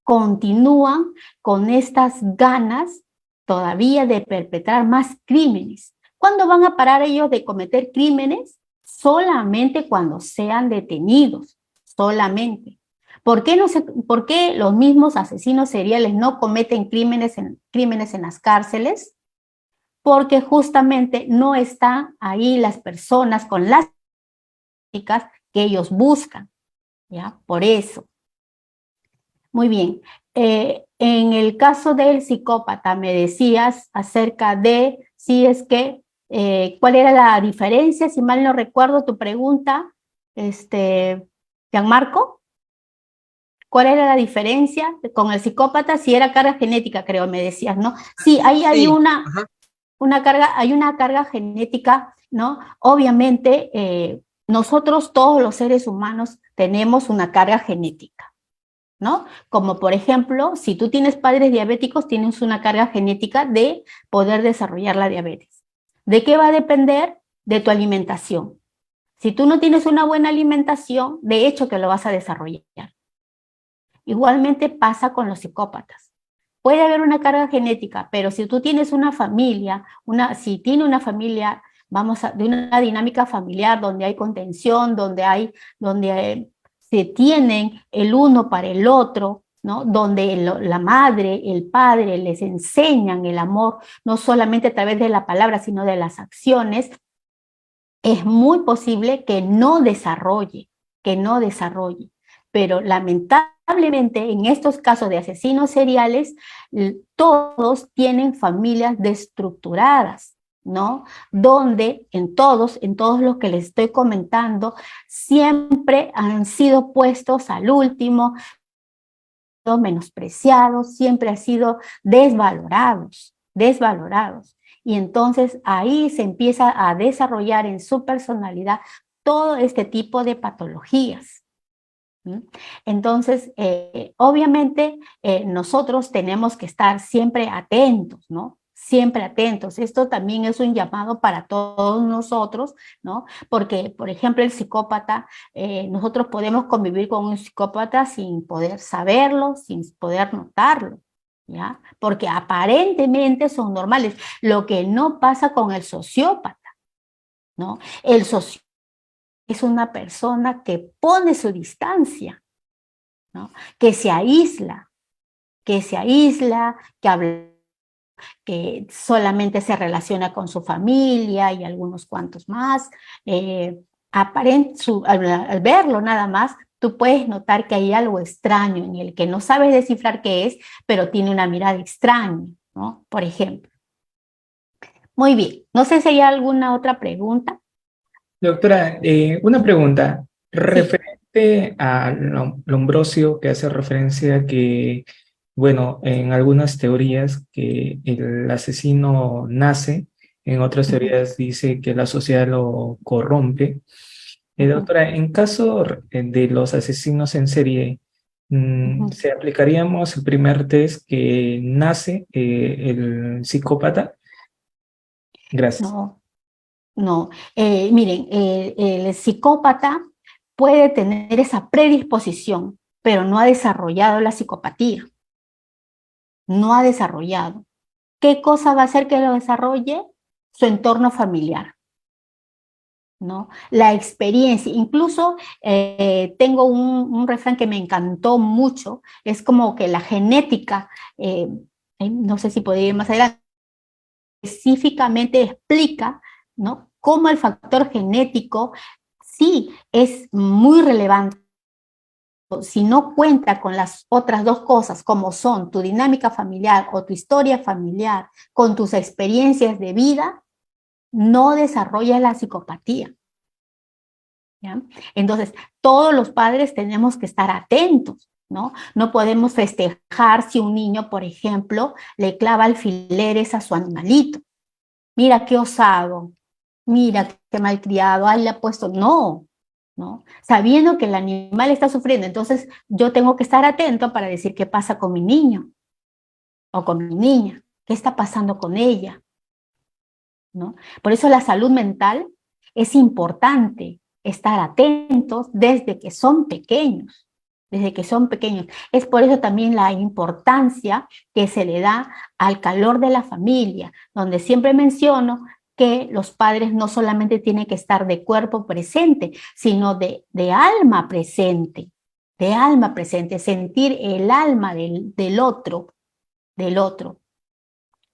continúan con estas ganas todavía de perpetrar más crímenes. ¿Cuándo van a parar ellos de cometer crímenes? Solamente cuando sean detenidos, solamente. ¿Por qué los mismos asesinos seriales no cometen crímenes en las cárceles? Porque justamente no están ahí las personas con las prácticas que ellos buscan, ¿ya? Por eso. Muy bien. En el caso del psicópata, me decías acerca de si es que, ¿cuál era la diferencia? Si mal no recuerdo tu pregunta, Gianmarco, ¿cuál era la diferencia con el psicópata? Si era carga genética, creo, me decías, ¿no? Sí, ahí hay Sí, ajá, hay una carga genética, ¿no? Obviamente, nosotros, todos los seres humanos, tenemos una carga genética, ¿no? Como por ejemplo, si tú tienes padres diabéticos, tienes una carga genética de poder desarrollar la diabetes. ¿De qué va a depender? De tu alimentación. Si tú no tienes una buena alimentación, de hecho que lo vas a desarrollar. Igualmente pasa con los psicópatas. Puede haber una carga genética, pero si tú tienes una familia, si tiene una familia, de una dinámica familiar donde hay contención, donde se tienen el uno para el otro, ¿no? Donde la madre, el padre les enseñan el amor, no solamente a través de la palabra, sino de las acciones, es muy posible que no desarrolle. Pero lamentablemente en estos casos de asesinos seriales, todos tienen familias destructuradas, ¿no? Donde en todos los que les estoy comentando, siempre han sido puestos al último, menospreciados, siempre han sido desvalorados. Y entonces ahí se empieza a desarrollar en su personalidad todo este tipo de patologías. Entonces, obviamente, nosotros tenemos que estar siempre atentos, ¿no? siempre atentos. Esto también es un llamado para todos nosotros, ¿no? Porque, por ejemplo, el psicópata, nosotros podemos convivir con un psicópata sin poder saberlo, sin poder notarlo, ¿ya? Porque aparentemente son normales. Lo que no pasa con el sociópata, ¿no? El sociópata es una persona que pone su distancia, ¿no? Que se aísla, que habla, que solamente se relaciona con su familia y algunos cuantos más. Al verlo nada más, tú puedes notar que hay algo extraño en el que no sabes descifrar qué es, pero tiene una mirada extraña, ¿no? Por ejemplo. Muy bien, no sé si hay alguna otra pregunta. Doctora, una pregunta Sí. referente a Lombrosio, que hace referencia a que, bueno, en algunas teorías que el asesino nace, en otras Ujú, teorías dice que la sociedad lo corrompe. ujú, Doctora, en caso de los asesinos en serie, ujú. ¿se aplicaríamos el primer test que nace el psicópata? Gracias. No, no. Miren, el psicópata puede tener esa predisposición, pero no ha desarrollado la psicopatía, no ha desarrollado. ¿Qué cosa va a hacer que lo desarrolle? Su entorno familiar, ¿no? La experiencia. Incluso tengo un refrán que me encantó mucho, es como que la genética, no sé si podría ir más adelante, específicamente explica, ¿no? Cómo el factor genético sí es muy relevante. Si no cuenta con las otras dos cosas, como son tu dinámica familiar o tu historia familiar, con tus experiencias de vida, no desarrollas la psicopatía, ¿ya? Entonces, todos los padres tenemos que estar atentos, ¿no? No podemos festejar si un niño, por ejemplo, le clava alfileres a su animalito. Mira qué osado, mira qué malcriado, ay, le ha puesto, no, ¿no? Sabiendo que el animal está sufriendo, entonces yo tengo que estar atento para decir qué pasa con mi niño o con mi niña, qué está pasando con ella, ¿no? Por eso la salud mental es importante estar atentos desde que son pequeños, desde que son pequeños. Es por eso también la importancia que se le da al calor de la familia, donde siempre menciono que los padres no solamente tienen que estar de cuerpo presente, sino de alma presente, sentir el alma del otro.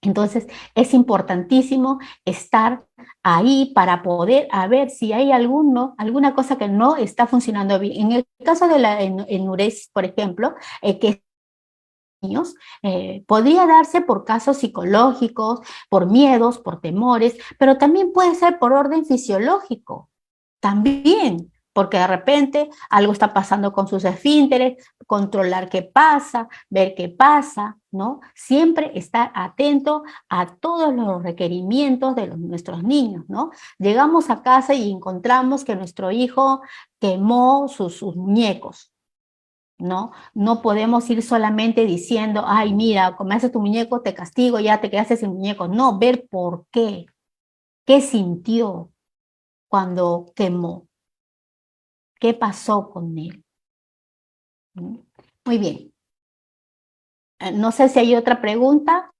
Entonces, es importantísimo estar ahí para poder a ver si hay alguna cosa que no está funcionando bien. En el caso de la enuresis, por ejemplo, que niños, podría darse por casos psicológicos, por miedos, por temores, pero también puede ser por orden fisiológico. También, porque de repente algo está pasando con sus esfínteres, controlar qué pasa, ver qué pasa, ¿no? Siempre estar atento a todos los requerimientos de nuestros niños, ¿no? Llegamos a casa y encontramos que nuestro hijo quemó sus muñecos, ¿no? No podemos ir solamente diciendo, ay, mira, como haces tu muñeco, te castigo, ya te quedaste sin muñeco. No, ver por qué sintió cuando quemó. ¿Qué pasó con él? Muy bien. No sé si hay otra pregunta.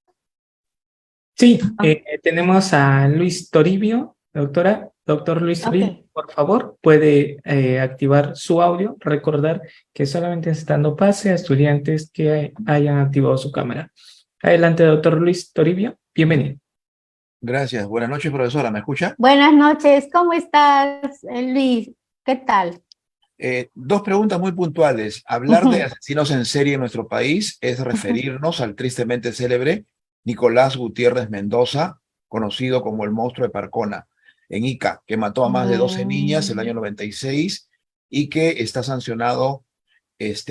Sí, Ah, tenemos a Luis Toribio, doctora. Doctor Luis ok. Toribio, por favor, puede activar su audio. Recordar que solamente está dando pase a estudiantes que hayan activado su cámara. Adelante, doctor Luis Toribio. Bienvenido. Gracias. Buenas noches, profesora. ¿Me escucha? Buenas noches. ¿Cómo estás, Luis? ¿Qué tal? Dos preguntas muy puntuales. Hablar de asesinos en serie en nuestro país es referirnos al tristemente célebre Nicolás Gutiérrez Mendoza, conocido como el monstruo de Parcona, en Ica, que mató a más de 12 niñas el año 96 y que está sancionado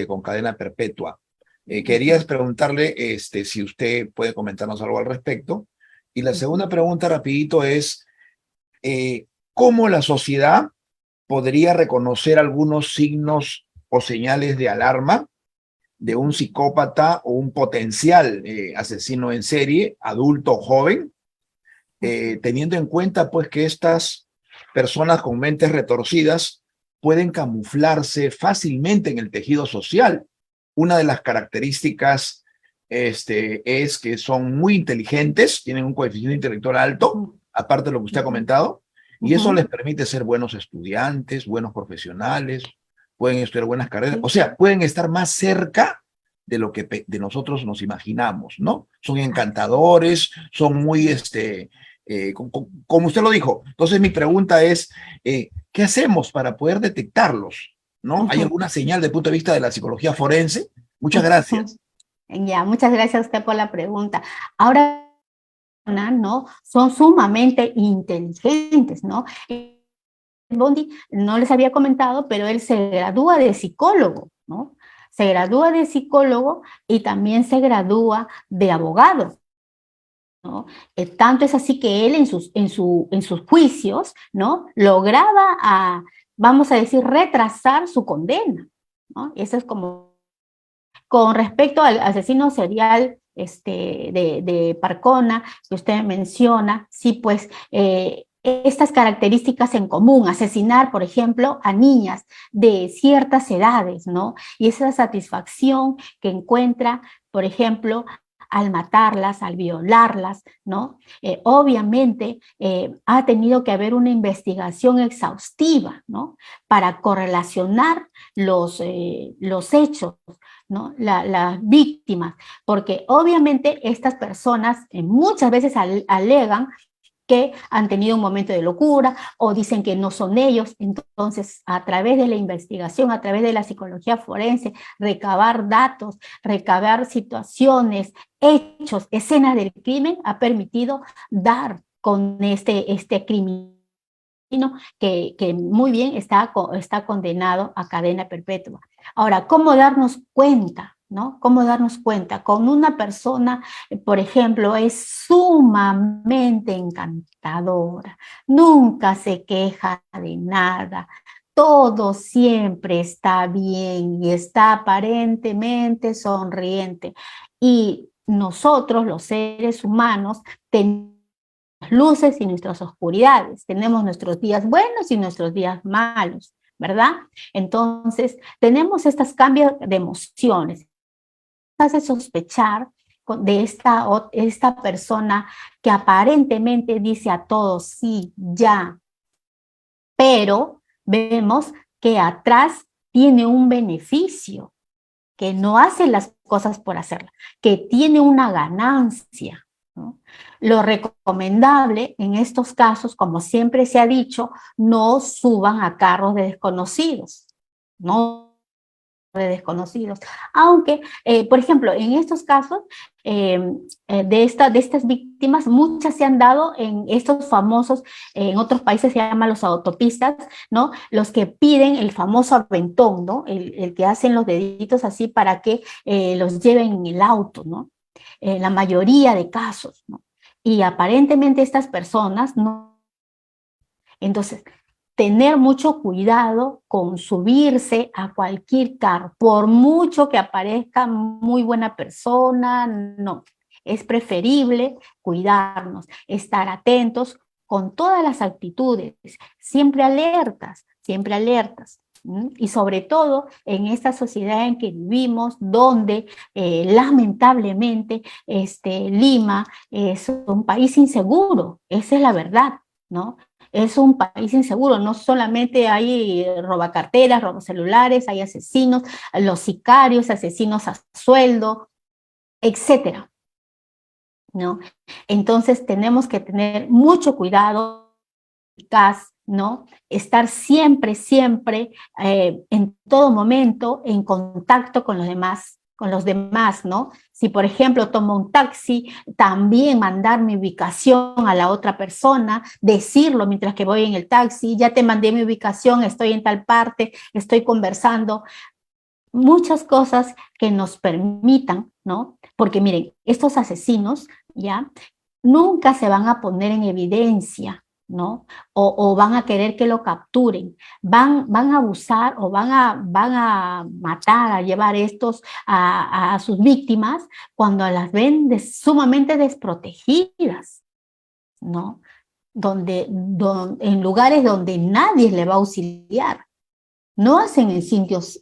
con cadena perpetua. Quería preguntarle si usted puede comentarnos algo al respecto. Y la segunda pregunta, rapidito, es ¿cómo la sociedad podría reconocer algunos signos o señales de alarma de un psicópata o un potencial asesino en serie, adulto o joven, teniendo en cuenta pues que estas personas con mentes retorcidas pueden camuflarse fácilmente en el tejido social. Una de las características es que son muy inteligentes, tienen un coeficiente intelectual alto, aparte de lo que usted ha comentado, y eso les permite ser buenos estudiantes, buenos profesionales, pueden estudiar buenas carreras, o sea, pueden estar más cerca de lo que de nosotros nos imaginamos, ¿no? Son encantadores, son muy, como usted lo dijo. Entonces mi pregunta es, ¿qué hacemos para poder detectarlos? ¿No? ¿Hay alguna señal desde el punto de vista de la psicología forense? Muchas gracias. Ya, muchas gracias a usted por la pregunta. Ahora, ¿no? Son sumamente inteligentes, ¿no? Bondi, no les había comentado, pero él se gradúa de psicólogo, ¿no? Se gradúa de psicólogo y también se gradúa de abogado, ¿no? Tanto es así que él en sus juicios, ¿no? Lograba, vamos a decir, retrasar su condena, ¿no? Eso es como, con respecto al asesino serial de Parcona, que usted menciona, sí, pues, estas características en común, asesinar, por ejemplo, a niñas de ciertas edades, ¿no? Y esa satisfacción que encuentra, por ejemplo, al matarlas, al violarlas, ¿no? Obviamente ha tenido que haber una investigación exhaustiva, ¿no? Para correlacionar los hechos, ¿no? Las víctimas, porque obviamente estas personas muchas veces alegan que han tenido un momento de locura o dicen que no son ellos. Entonces, a través de la investigación, a través de la psicología forense, recabar datos, recabar situaciones, hechos, escenas del crimen, ha permitido dar con este crimen que muy bien está condenado a cadena perpetua. Ahora, ¿cómo darnos cuenta? ¿No? ¿Cómo darnos cuenta? Con una persona, por ejemplo, es sumamente encantadora, nunca se queja de nada, todo siempre está bien y está aparentemente sonriente. Y nosotros, los seres humanos, tenemos luces y nuestras oscuridades, tenemos nuestros días buenos y nuestros días malos, ¿verdad? Entonces, tenemos estos cambios de emociones, hace sospechar de esta persona que aparentemente dice a todos sí, ya, pero vemos que atrás tiene un beneficio, que no hace las cosas por hacerlas, que tiene una ganancia, ¿no? Lo recomendable en estos casos, como siempre se ha dicho, no suban a carros de desconocidos, no de desconocidos, aunque, por ejemplo, en estos casos de estas víctimas, muchas se han dado en estos famosos, en otros países se llaman los autopistas, ¿no? Los que piden el famoso aventón, ¿no? El que hacen los deditos así para que los lleven en el auto, ¿no? La mayoría de casos, ¿no? Y aparentemente estas personas no. Entonces, tener mucho cuidado con subirse a cualquier carro, por mucho que aparezca muy buena persona, no. Es preferible cuidarnos, estar atentos con todas las actitudes, siempre alertas, siempre alertas. Y sobre todo en esta sociedad en que vivimos, donde lamentablemente Lima es un país inseguro, esa es la verdad, ¿no? Es un país inseguro, no solamente hay robacarteras, robacelulares, hay asesinos, los sicarios, asesinos a sueldo, etcétera, ¿no? Entonces tenemos que tener mucho cuidado, ¿no? Estar siempre, siempre, en todo momento, en contacto con los demás, ¿no? Si, por ejemplo, tomo un taxi, también mandar mi ubicación a la otra persona, decirlo mientras que voy en el taxi, ya te mandé mi ubicación, estoy en tal parte, estoy conversando. Muchas cosas que nos permitan, ¿no? Porque miren, estos asesinos, ¿ya? Nunca se van a poner en evidencia, ¿no? O van a querer que lo capturen, van a abusar o van a matar, a llevar estos a sus víctimas cuando las ven sumamente desprotegidas, ¿no? En lugares donde nadie le va a auxiliar, no hacen en sitios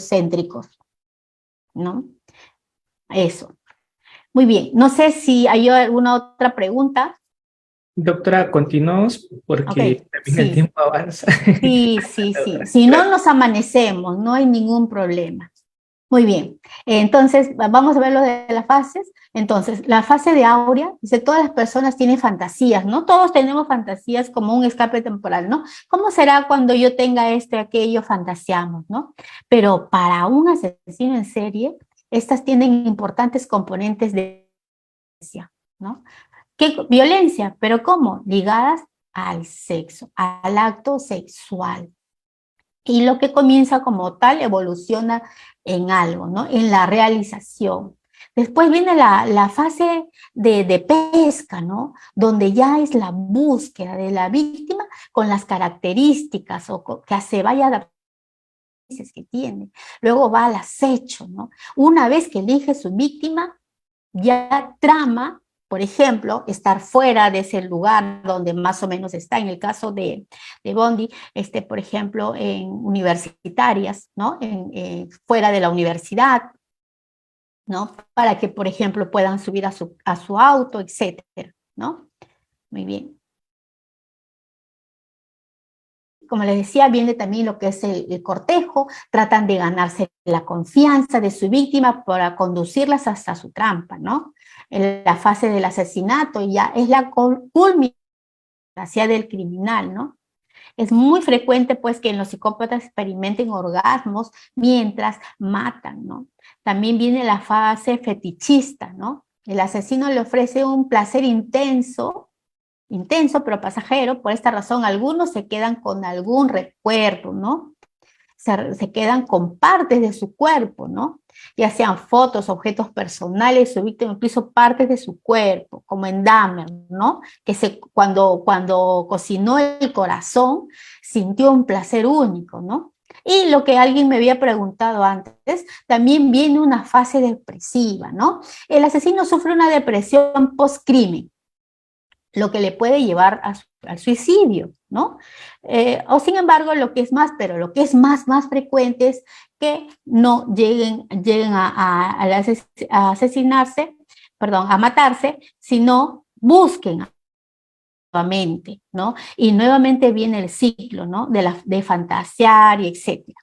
céntricos, ¿no? Eso. Muy bien, no sé si hay alguna otra pregunta. Doctora, continuamos Ok, porque también el sí, tiempo avanza. sí. Si no nos amanecemos, no hay ningún problema. Muy bien, entonces vamos a ver lo de las fases. Entonces, la fase de Áurea, dice, todas las personas tienen fantasías, ¿no? Todos tenemos fantasías como un escape temporal, ¿no? ¿Cómo será cuando yo tenga esto y aquello? Fantaseamos, ¿no? Pero para un asesino en serie, estas tienen importantes componentes de violencia, ¿no? ¿Qué violencia? ¿Pero cómo? Ligadas al sexo, al acto sexual. Y lo que comienza como tal evoluciona en algo, ¿no? En la realización. Después viene la fase de pesca, ¿no? Donde ya es la búsqueda de la víctima con las características que se vaya adaptando que tiene. Luego va al acecho, ¿no? Una vez que elige su víctima, ya trama, por ejemplo, estar fuera de ese lugar donde más o menos está, en el caso de Bondi, por ejemplo, en universitarias, ¿no? Fuera de la universidad, ¿no? Para que, por ejemplo, puedan subir a su auto, etcétera, ¿no? Muy bien. Como les decía, viene también lo que es el cortejo, tratan de ganarse la confianza de su víctima para conducirlas hasta su trampa, ¿no? En la fase del asesinato ya es la culminación del criminal, ¿no? Es muy frecuente, pues, que en los psicópatas experimenten orgasmos mientras matan, ¿no? También viene la fase fetichista, ¿no? El asesino le ofrece un placer intenso, pero pasajero. Por esta razón algunos se quedan con algún recuerdo, ¿no? Se quedan con partes de su cuerpo, ¿no? Ya sean fotos, objetos personales, su víctima, incluso partes de su cuerpo, como en Dahmer, ¿no? Que cuando cocinó el corazón, sintió un placer único, ¿no? Y lo que alguien me había preguntado antes, también viene una fase depresiva, ¿no? El asesino sufre una depresión post-crimen, lo que le puede llevar al suicidio, ¿no? O sin embargo, lo que es más frecuente es que no lleguen a asesinarse, perdón, a matarse, sino busquen nuevamente, ¿no? Y nuevamente viene el ciclo, ¿no? De fantasear y etcétera.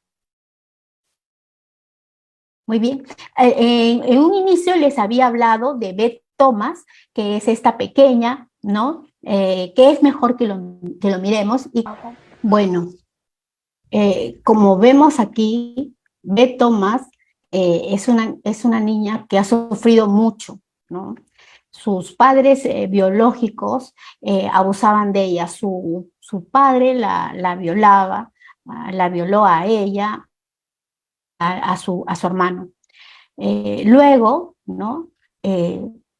Muy bien. En un inicio les había hablado de Beth Thomas, que es esta pequeña, ¿no? Que es mejor que lo miremos. Y bueno, como vemos aquí, Beth Thomas es una niña que ha sufrido mucho, ¿no? Sus padres biológicos abusaban de ella. Su padre la violaba, la violó a ella, a su hermano. Luego, ¿no?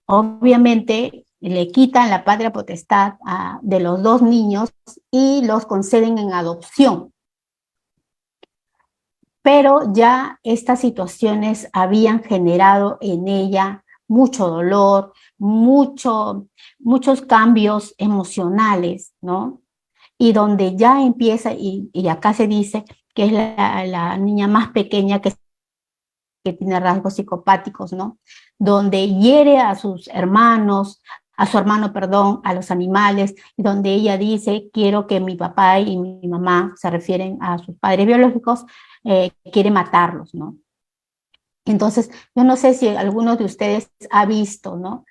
Obviamente le quitan la patria potestad de los dos niños y los conceden en adopción. Pero ya estas situaciones habían generado en ella mucho dolor, muchos cambios emocionales, ¿no? Y donde ya empieza, y acá se dice que es la niña más pequeña que tiene rasgos psicopáticos, ¿no? Donde hiere a sus hermanos, a su hermano, perdón, a los animales, y donde ella dice, quiero que mi papá y mi mamá, se refieren a sus padres biológicos, quiere matarlos, ¿no? Entonces, yo no sé si alguno de ustedes ha visto, ¿no?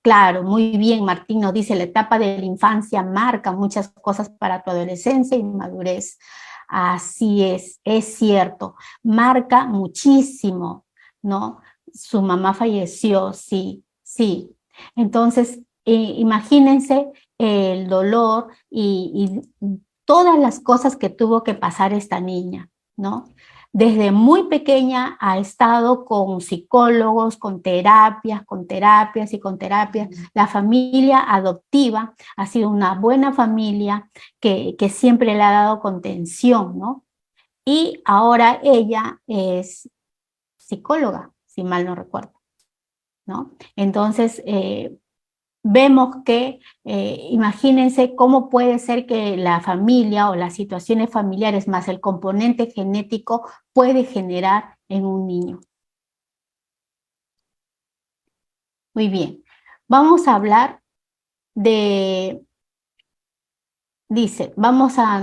Claro, muy bien, Martín nos dice, la etapa de la infancia marca muchas cosas para tu adolescencia y madurez. Así es cierto, marca muchísimo, ¿no? Su mamá falleció, sí, sí. Entonces, imagínense el dolor y todas las cosas que tuvo que pasar esta niña, ¿no? Desde muy pequeña ha estado con psicólogos, con terapias y con terapias. La familia adoptiva ha sido una buena familia que siempre le ha dado contención, ¿no? Y ahora ella es psicóloga, si mal no recuerdo, ¿no? Entonces, vemos que, imagínense cómo puede ser que la familia o las situaciones familiares más el componente genético puede generar en un niño. Muy bien, vamos a hablar de, dice, vamos a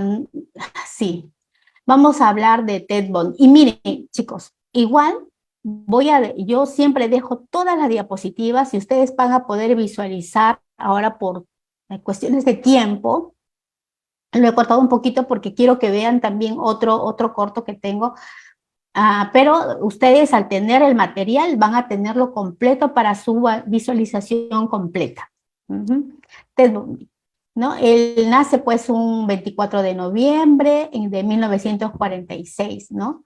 hablar de Ted Bundy. Y miren, chicos, igual yo siempre dejo todas las diapositivas y ustedes van a poder visualizar ahora por cuestiones de tiempo. Lo he cortado un poquito porque quiero que vean también otro corto que tengo, pero ustedes al tener el material van a tenerlo completo para su visualización completa. Ted Bundy, ¿no? Él nace pues un 24 de noviembre de 1946, ¿no?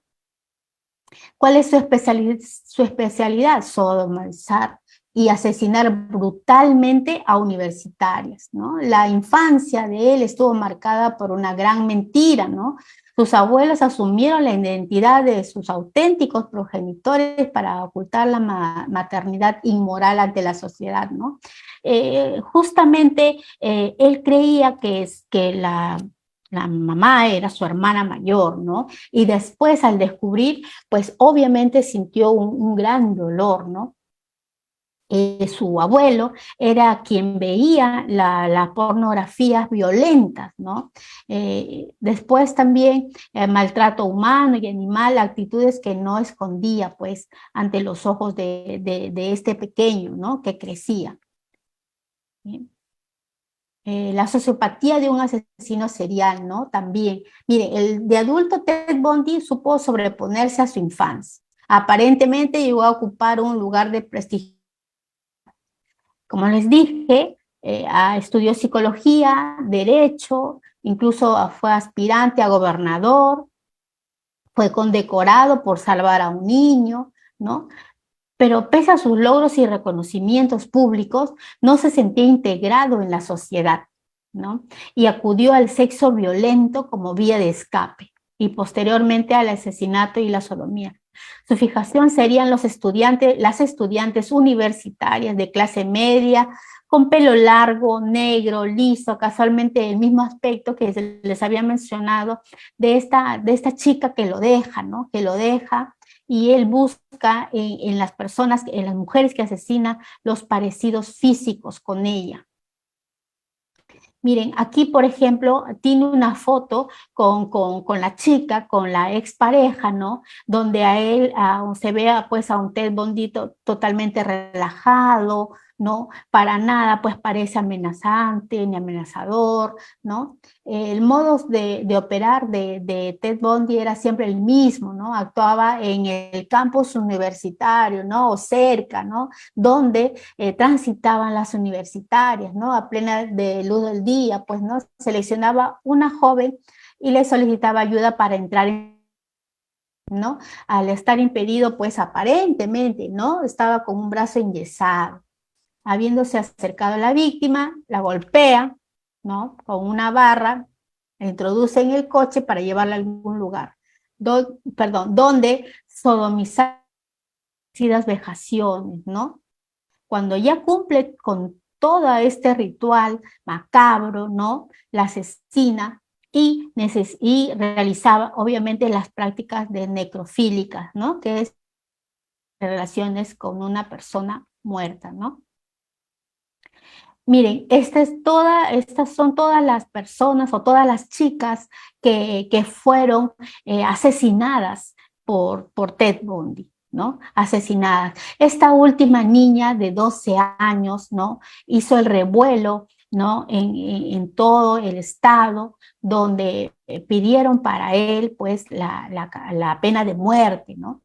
¿Cuál es su especialidad? Sodomizar y asesinar brutalmente a universitarias, ¿no? La infancia de él estuvo marcada por una gran mentira, ¿no? Sus abuelos asumieron la identidad de sus auténticos progenitores para ocultar la maternidad inmoral ante la sociedad, ¿no? Justamente él creía que la mamá era su hermana mayor, ¿no? Y después al descubrir, pues obviamente sintió un gran dolor, ¿no? Su abuelo era quien veía las pornografías violentas, ¿no? Después también maltrato humano y animal, actitudes que no escondía, pues, ante los ojos de este pequeño, ¿no? Que crecía. ¿Sí? La sociopatía de un asesino serial, ¿no? También. Mire, el de adulto Ted Bundy supo sobreponerse a su infancia. Aparentemente llegó a ocupar un lugar de prestigio. Como les dije, estudió psicología, derecho, incluso fue aspirante a gobernador, fue condecorado por salvar a un niño, ¿no? Pero pese a sus logros y reconocimientos públicos, no se sentía integrado en la sociedad, ¿no? Y acudió al sexo violento como vía de escape y posteriormente al asesinato y la sodomía. Su fijación serían las estudiantes universitarias de clase media, con pelo largo, negro, liso, casualmente el mismo aspecto que les había mencionado de esta chica que lo deja, ¿no? Que lo deja, y él busca en las personas, en las mujeres que asesina, los parecidos físicos con ella. Miren, aquí, por ejemplo, tiene una foto con la chica, con la expareja, ¿no? Donde a él se ve pues a un Ted Bundy totalmente relajado, ¿no? Para nada pues parece amenazante ni amenazador, ¿no? El modo de operar de Ted Bundy era siempre el mismo, ¿no? Actuaba en el campus universitario, ¿no? O cerca, ¿no? Donde transitaban las universitarias, ¿no? A plena de luz del día, pues, ¿no? Seleccionaba una joven y le solicitaba ayuda para entrar ¿no? Al estar impedido, pues, aparentemente, ¿no? Estaba con un brazo enyesado. Habiéndose acercado a la víctima, la golpea, ¿no? Con una barra, la introduce en el coche para llevarla a algún lugar, donde sodomizar vejaciones, ¿no? Cuando ya cumple con todo este ritual macabro, ¿no? La asesina y realizaba obviamente las prácticas de necrofílicas, ¿no? Que es relaciones con una persona muerta, ¿no? Miren, estas son todas las personas o todas las chicas que fueron asesinadas por Ted Bundy, ¿no? Asesinadas. Esta última niña de 12 años, ¿no? Hizo el revuelo, ¿no? En todo el estado, donde pidieron para él, pues, la pena de muerte, ¿no?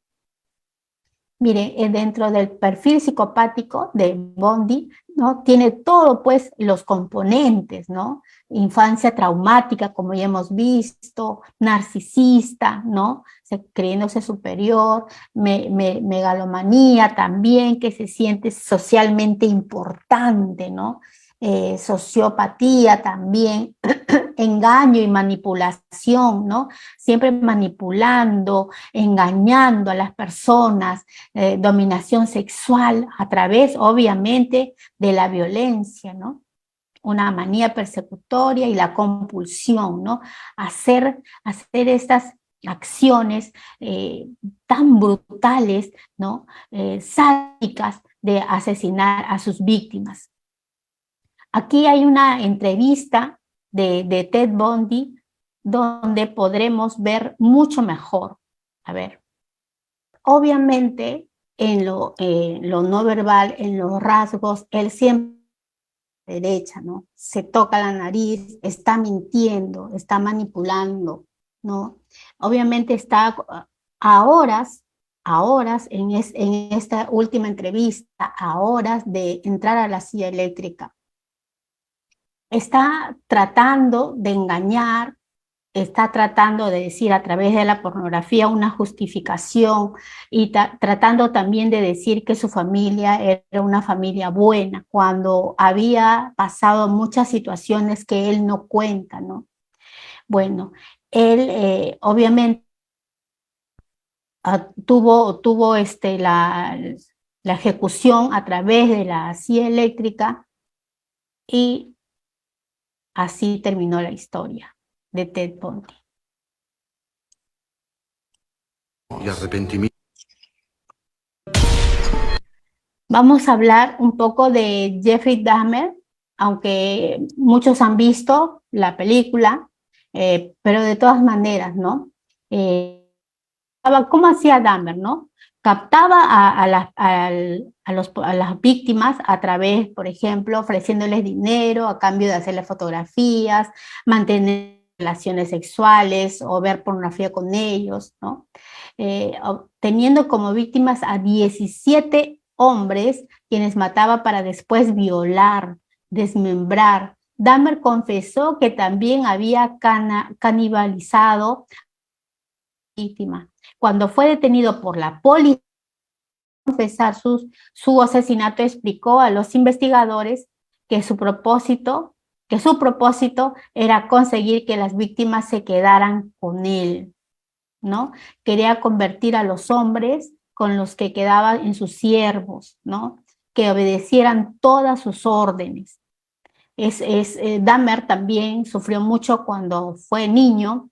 Mire, dentro del perfil psicopático de Bondi, ¿no? Tiene todo, pues, los componentes, ¿no? Infancia traumática, como ya hemos visto, narcisista, ¿no? Creyéndose superior, megalomanía también, que se siente socialmente importante, ¿no? Sociopatía también, engaño y manipulación, ¿no? Siempre manipulando, engañando a las personas, dominación sexual a través, obviamente, de la violencia, ¿no? Una manía persecutoria y la compulsión, ¿no? Hacer estas acciones tan brutales, ¿no? Sádicas de asesinar a sus víctimas. Aquí hay una entrevista de Ted Bundy donde podremos ver mucho mejor. A ver, obviamente en lo no verbal, en los rasgos, él siempre derecha, ¿no? Se toca la nariz, está mintiendo, está manipulando, ¿no? Obviamente está a horas en esta última entrevista, a horas de entrar a la silla eléctrica. Está tratando de engañar, está tratando de decir a través de la pornografía una justificación y tratando también de decir que su familia era una familia buena, cuando había pasado muchas situaciones que él no cuenta, ¿no? Bueno, él obviamente tuvo la ejecución a través de la silla eléctrica y así terminó la historia de Ted Bundy. Y arrepentimiento. Vamos a hablar un poco de Jeffrey Dahmer, aunque muchos han visto la película, pero de todas maneras, ¿no? ¿Cómo hacía Dahmer, no? Captaba a las víctimas a través, por ejemplo, ofreciéndoles dinero a cambio de hacerles fotografías, mantener relaciones sexuales o ver pornografía con ellos, ¿no? Teniendo como víctimas a 17 hombres quienes mataba para después violar, desmembrar. Dahmer confesó que también había canibalizado a la víctima. Cuando fue detenido por la policía a confesar su asesinato, explicó a los investigadores que su propósito era conseguir que las víctimas se quedaran con él, ¿no? Quería convertir a los hombres con los que quedaban en sus siervos, ¿no? Que obedecieran todas sus órdenes. Dahmer también sufrió mucho cuando fue niño.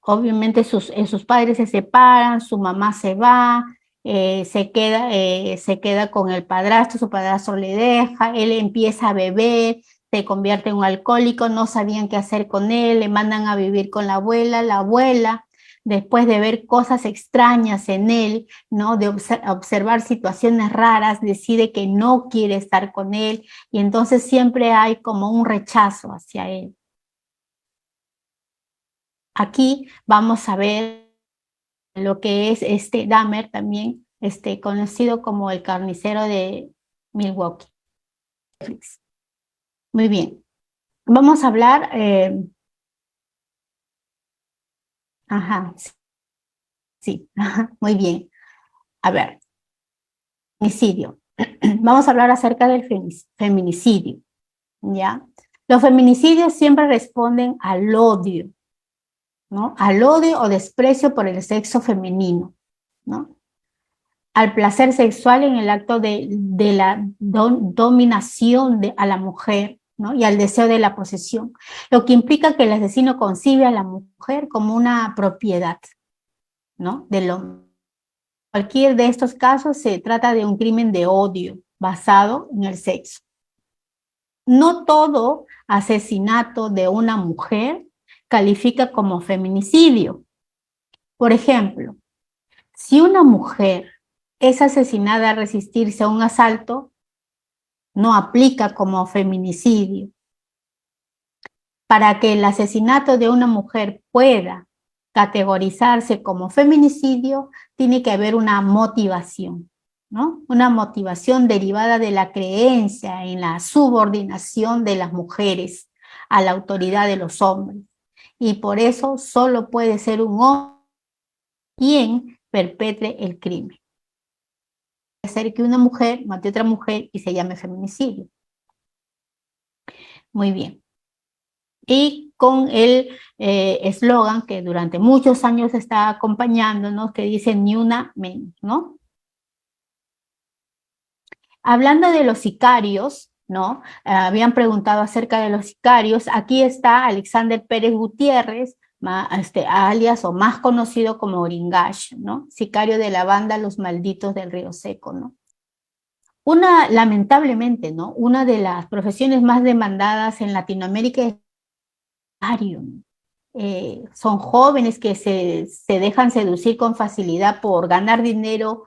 Obviamente sus padres se separan, su mamá se va, se queda con el padrastro, su padrastro le deja, él empieza a beber, se convierte en un alcohólico, no sabían qué hacer con él, le mandan a vivir con la abuela, después de ver cosas extrañas en él, ¿no? De observar situaciones raras, decide que no quiere estar con él, y entonces siempre hay como un rechazo hacia él. Aquí vamos a ver lo que es Dahmer también, conocido como el carnicero de Milwaukee. Muy bien. Vamos a hablar, sí, muy bien. A ver, feminicidio. Vamos a hablar acerca del feminicidio, ¿ya? Los feminicidios siempre responden al odio, ¿no? Al odio o desprecio por el sexo femenino, ¿no? Al placer sexual en el acto de la dominación a la mujer, ¿no? Y al deseo de la posesión, lo que implica que el asesino concibe a la mujer como una propiedad, ¿no? Del hombre. Cualquier de estos casos se trata de un crimen de odio basado en el sexo. No todo asesinato de una mujer califica como feminicidio. Por ejemplo, si una mujer es asesinada al resistirse a un asalto, no aplica como feminicidio. Para que el asesinato de una mujer pueda categorizarse como feminicidio, tiene que haber una motivación, ¿no? Una motivación derivada de la creencia en la subordinación de las mujeres a la autoridad de los hombres. Y por eso solo puede ser un hombre quien perpetre el crimen. Puede ser que una mujer mate a otra mujer y se llame feminicidio. Muy bien. Y con el eslogan que durante muchos años está acompañándonos, que dice ni una menos, ¿no? Hablando de los sicarios, ¿no? Habían preguntado acerca de los sicarios. Aquí está Alexander Pérez Gutiérrez, alias o más conocido como Oringash, ¿no? Sicario de la banda Los Malditos del Río Seco, ¿no? Lamentablemente, ¿no? Una de las profesiones más demandadas en Latinoamérica es sicario, ¿no? Son jóvenes que se dejan seducir con facilidad por ganar dinero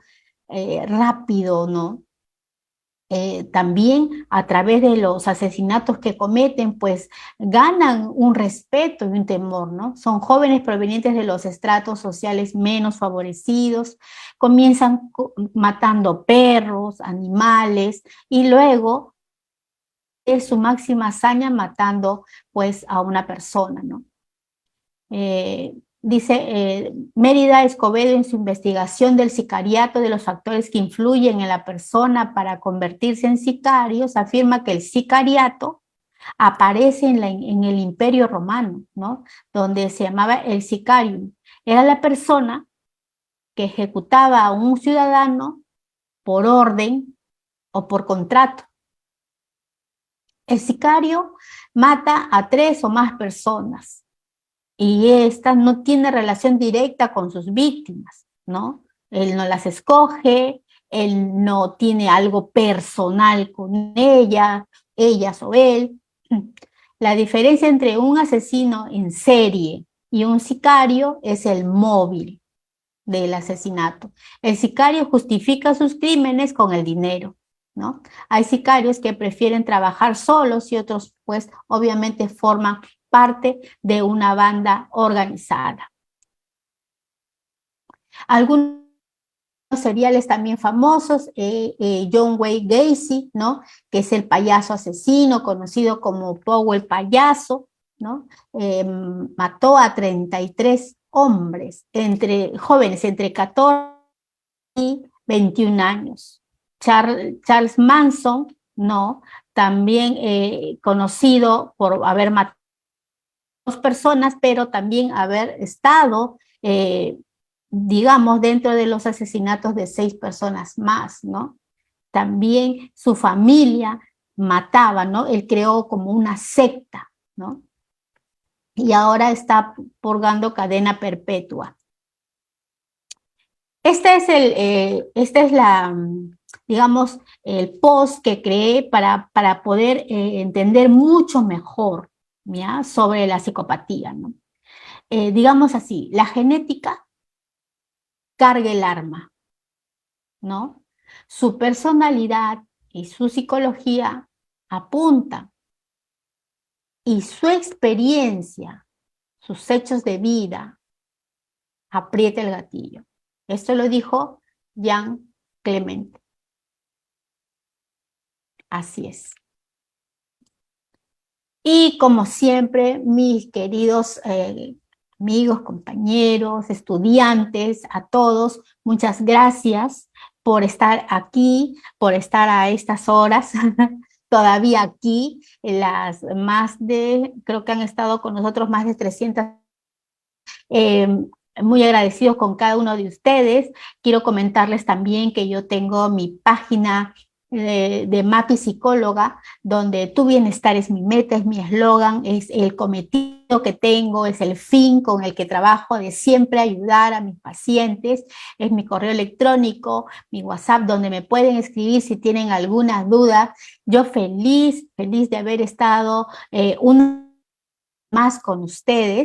rápido, ¿no? También a través de los asesinatos que cometen, pues ganan un respeto y un temor, ¿no? Son jóvenes provenientes de los estratos sociales menos favorecidos, comienzan matando perros, animales, y luego es su máxima hazaña matando pues a una persona, ¿no? Dice Mérida Escobedo en su investigación del sicariato, de los factores que influyen en la persona para convertirse en sicarios, afirma que el sicariato aparece en el Imperio Romano, ¿no? Donde se llamaba el sicarium. Era la persona que ejecutaba a un ciudadano por orden o por contrato. El sicario mata a 3 o más personas, y esta no tiene relación directa con sus víctimas, ¿no? Él no las escoge, él no tiene algo personal con ellas o él. La diferencia entre un asesino en serie y un sicario es el móvil del asesinato. El sicario justifica sus crímenes con el dinero, ¿no? Hay sicarios que prefieren trabajar solos y otros, pues, obviamente forman parte de una banda organizada. Algunos seriales también famosos, John Wayne Gacy, ¿no? Que es el payaso asesino, conocido como Powell Payaso, ¿no? Mató a 33 hombres, jóvenes entre 14 y 21 años. Charles Manson, ¿no? También conocido por haber matado a 2 personas, pero también haber estado, digamos, dentro de los asesinatos de 6 personas más, ¿no? También su familia mataba, ¿no? Él creó como una secta, ¿no? Y ahora está purgando cadena perpetua. Este es digamos, el post que creé para poder entender mucho mejor, ¿ya? Sobre la psicopatía, ¿no? Digamos así, la genética carga el arma, ¿no? Su personalidad y su psicología apuntan, y su experiencia, sus hechos de vida, aprieta el gatillo. Esto lo dijo Jean Clement. Así es. Y como siempre, mis queridos amigos, compañeros, estudiantes, a todos, muchas gracias por estar aquí, por estar a estas horas, todavía aquí, creo que han estado con nosotros más de 300. Muy agradecidos con cada uno de ustedes. Quiero comentarles también que yo tengo mi página de MAPI Psicóloga, donde tu bienestar es mi meta, es mi eslogan, es el cometido que tengo, es el fin con el que trabajo, de siempre ayudar a mis pacientes. Es mi correo electrónico, mi WhatsApp, donde me pueden escribir si tienen alguna duda. Yo feliz de haber estado un más con ustedes.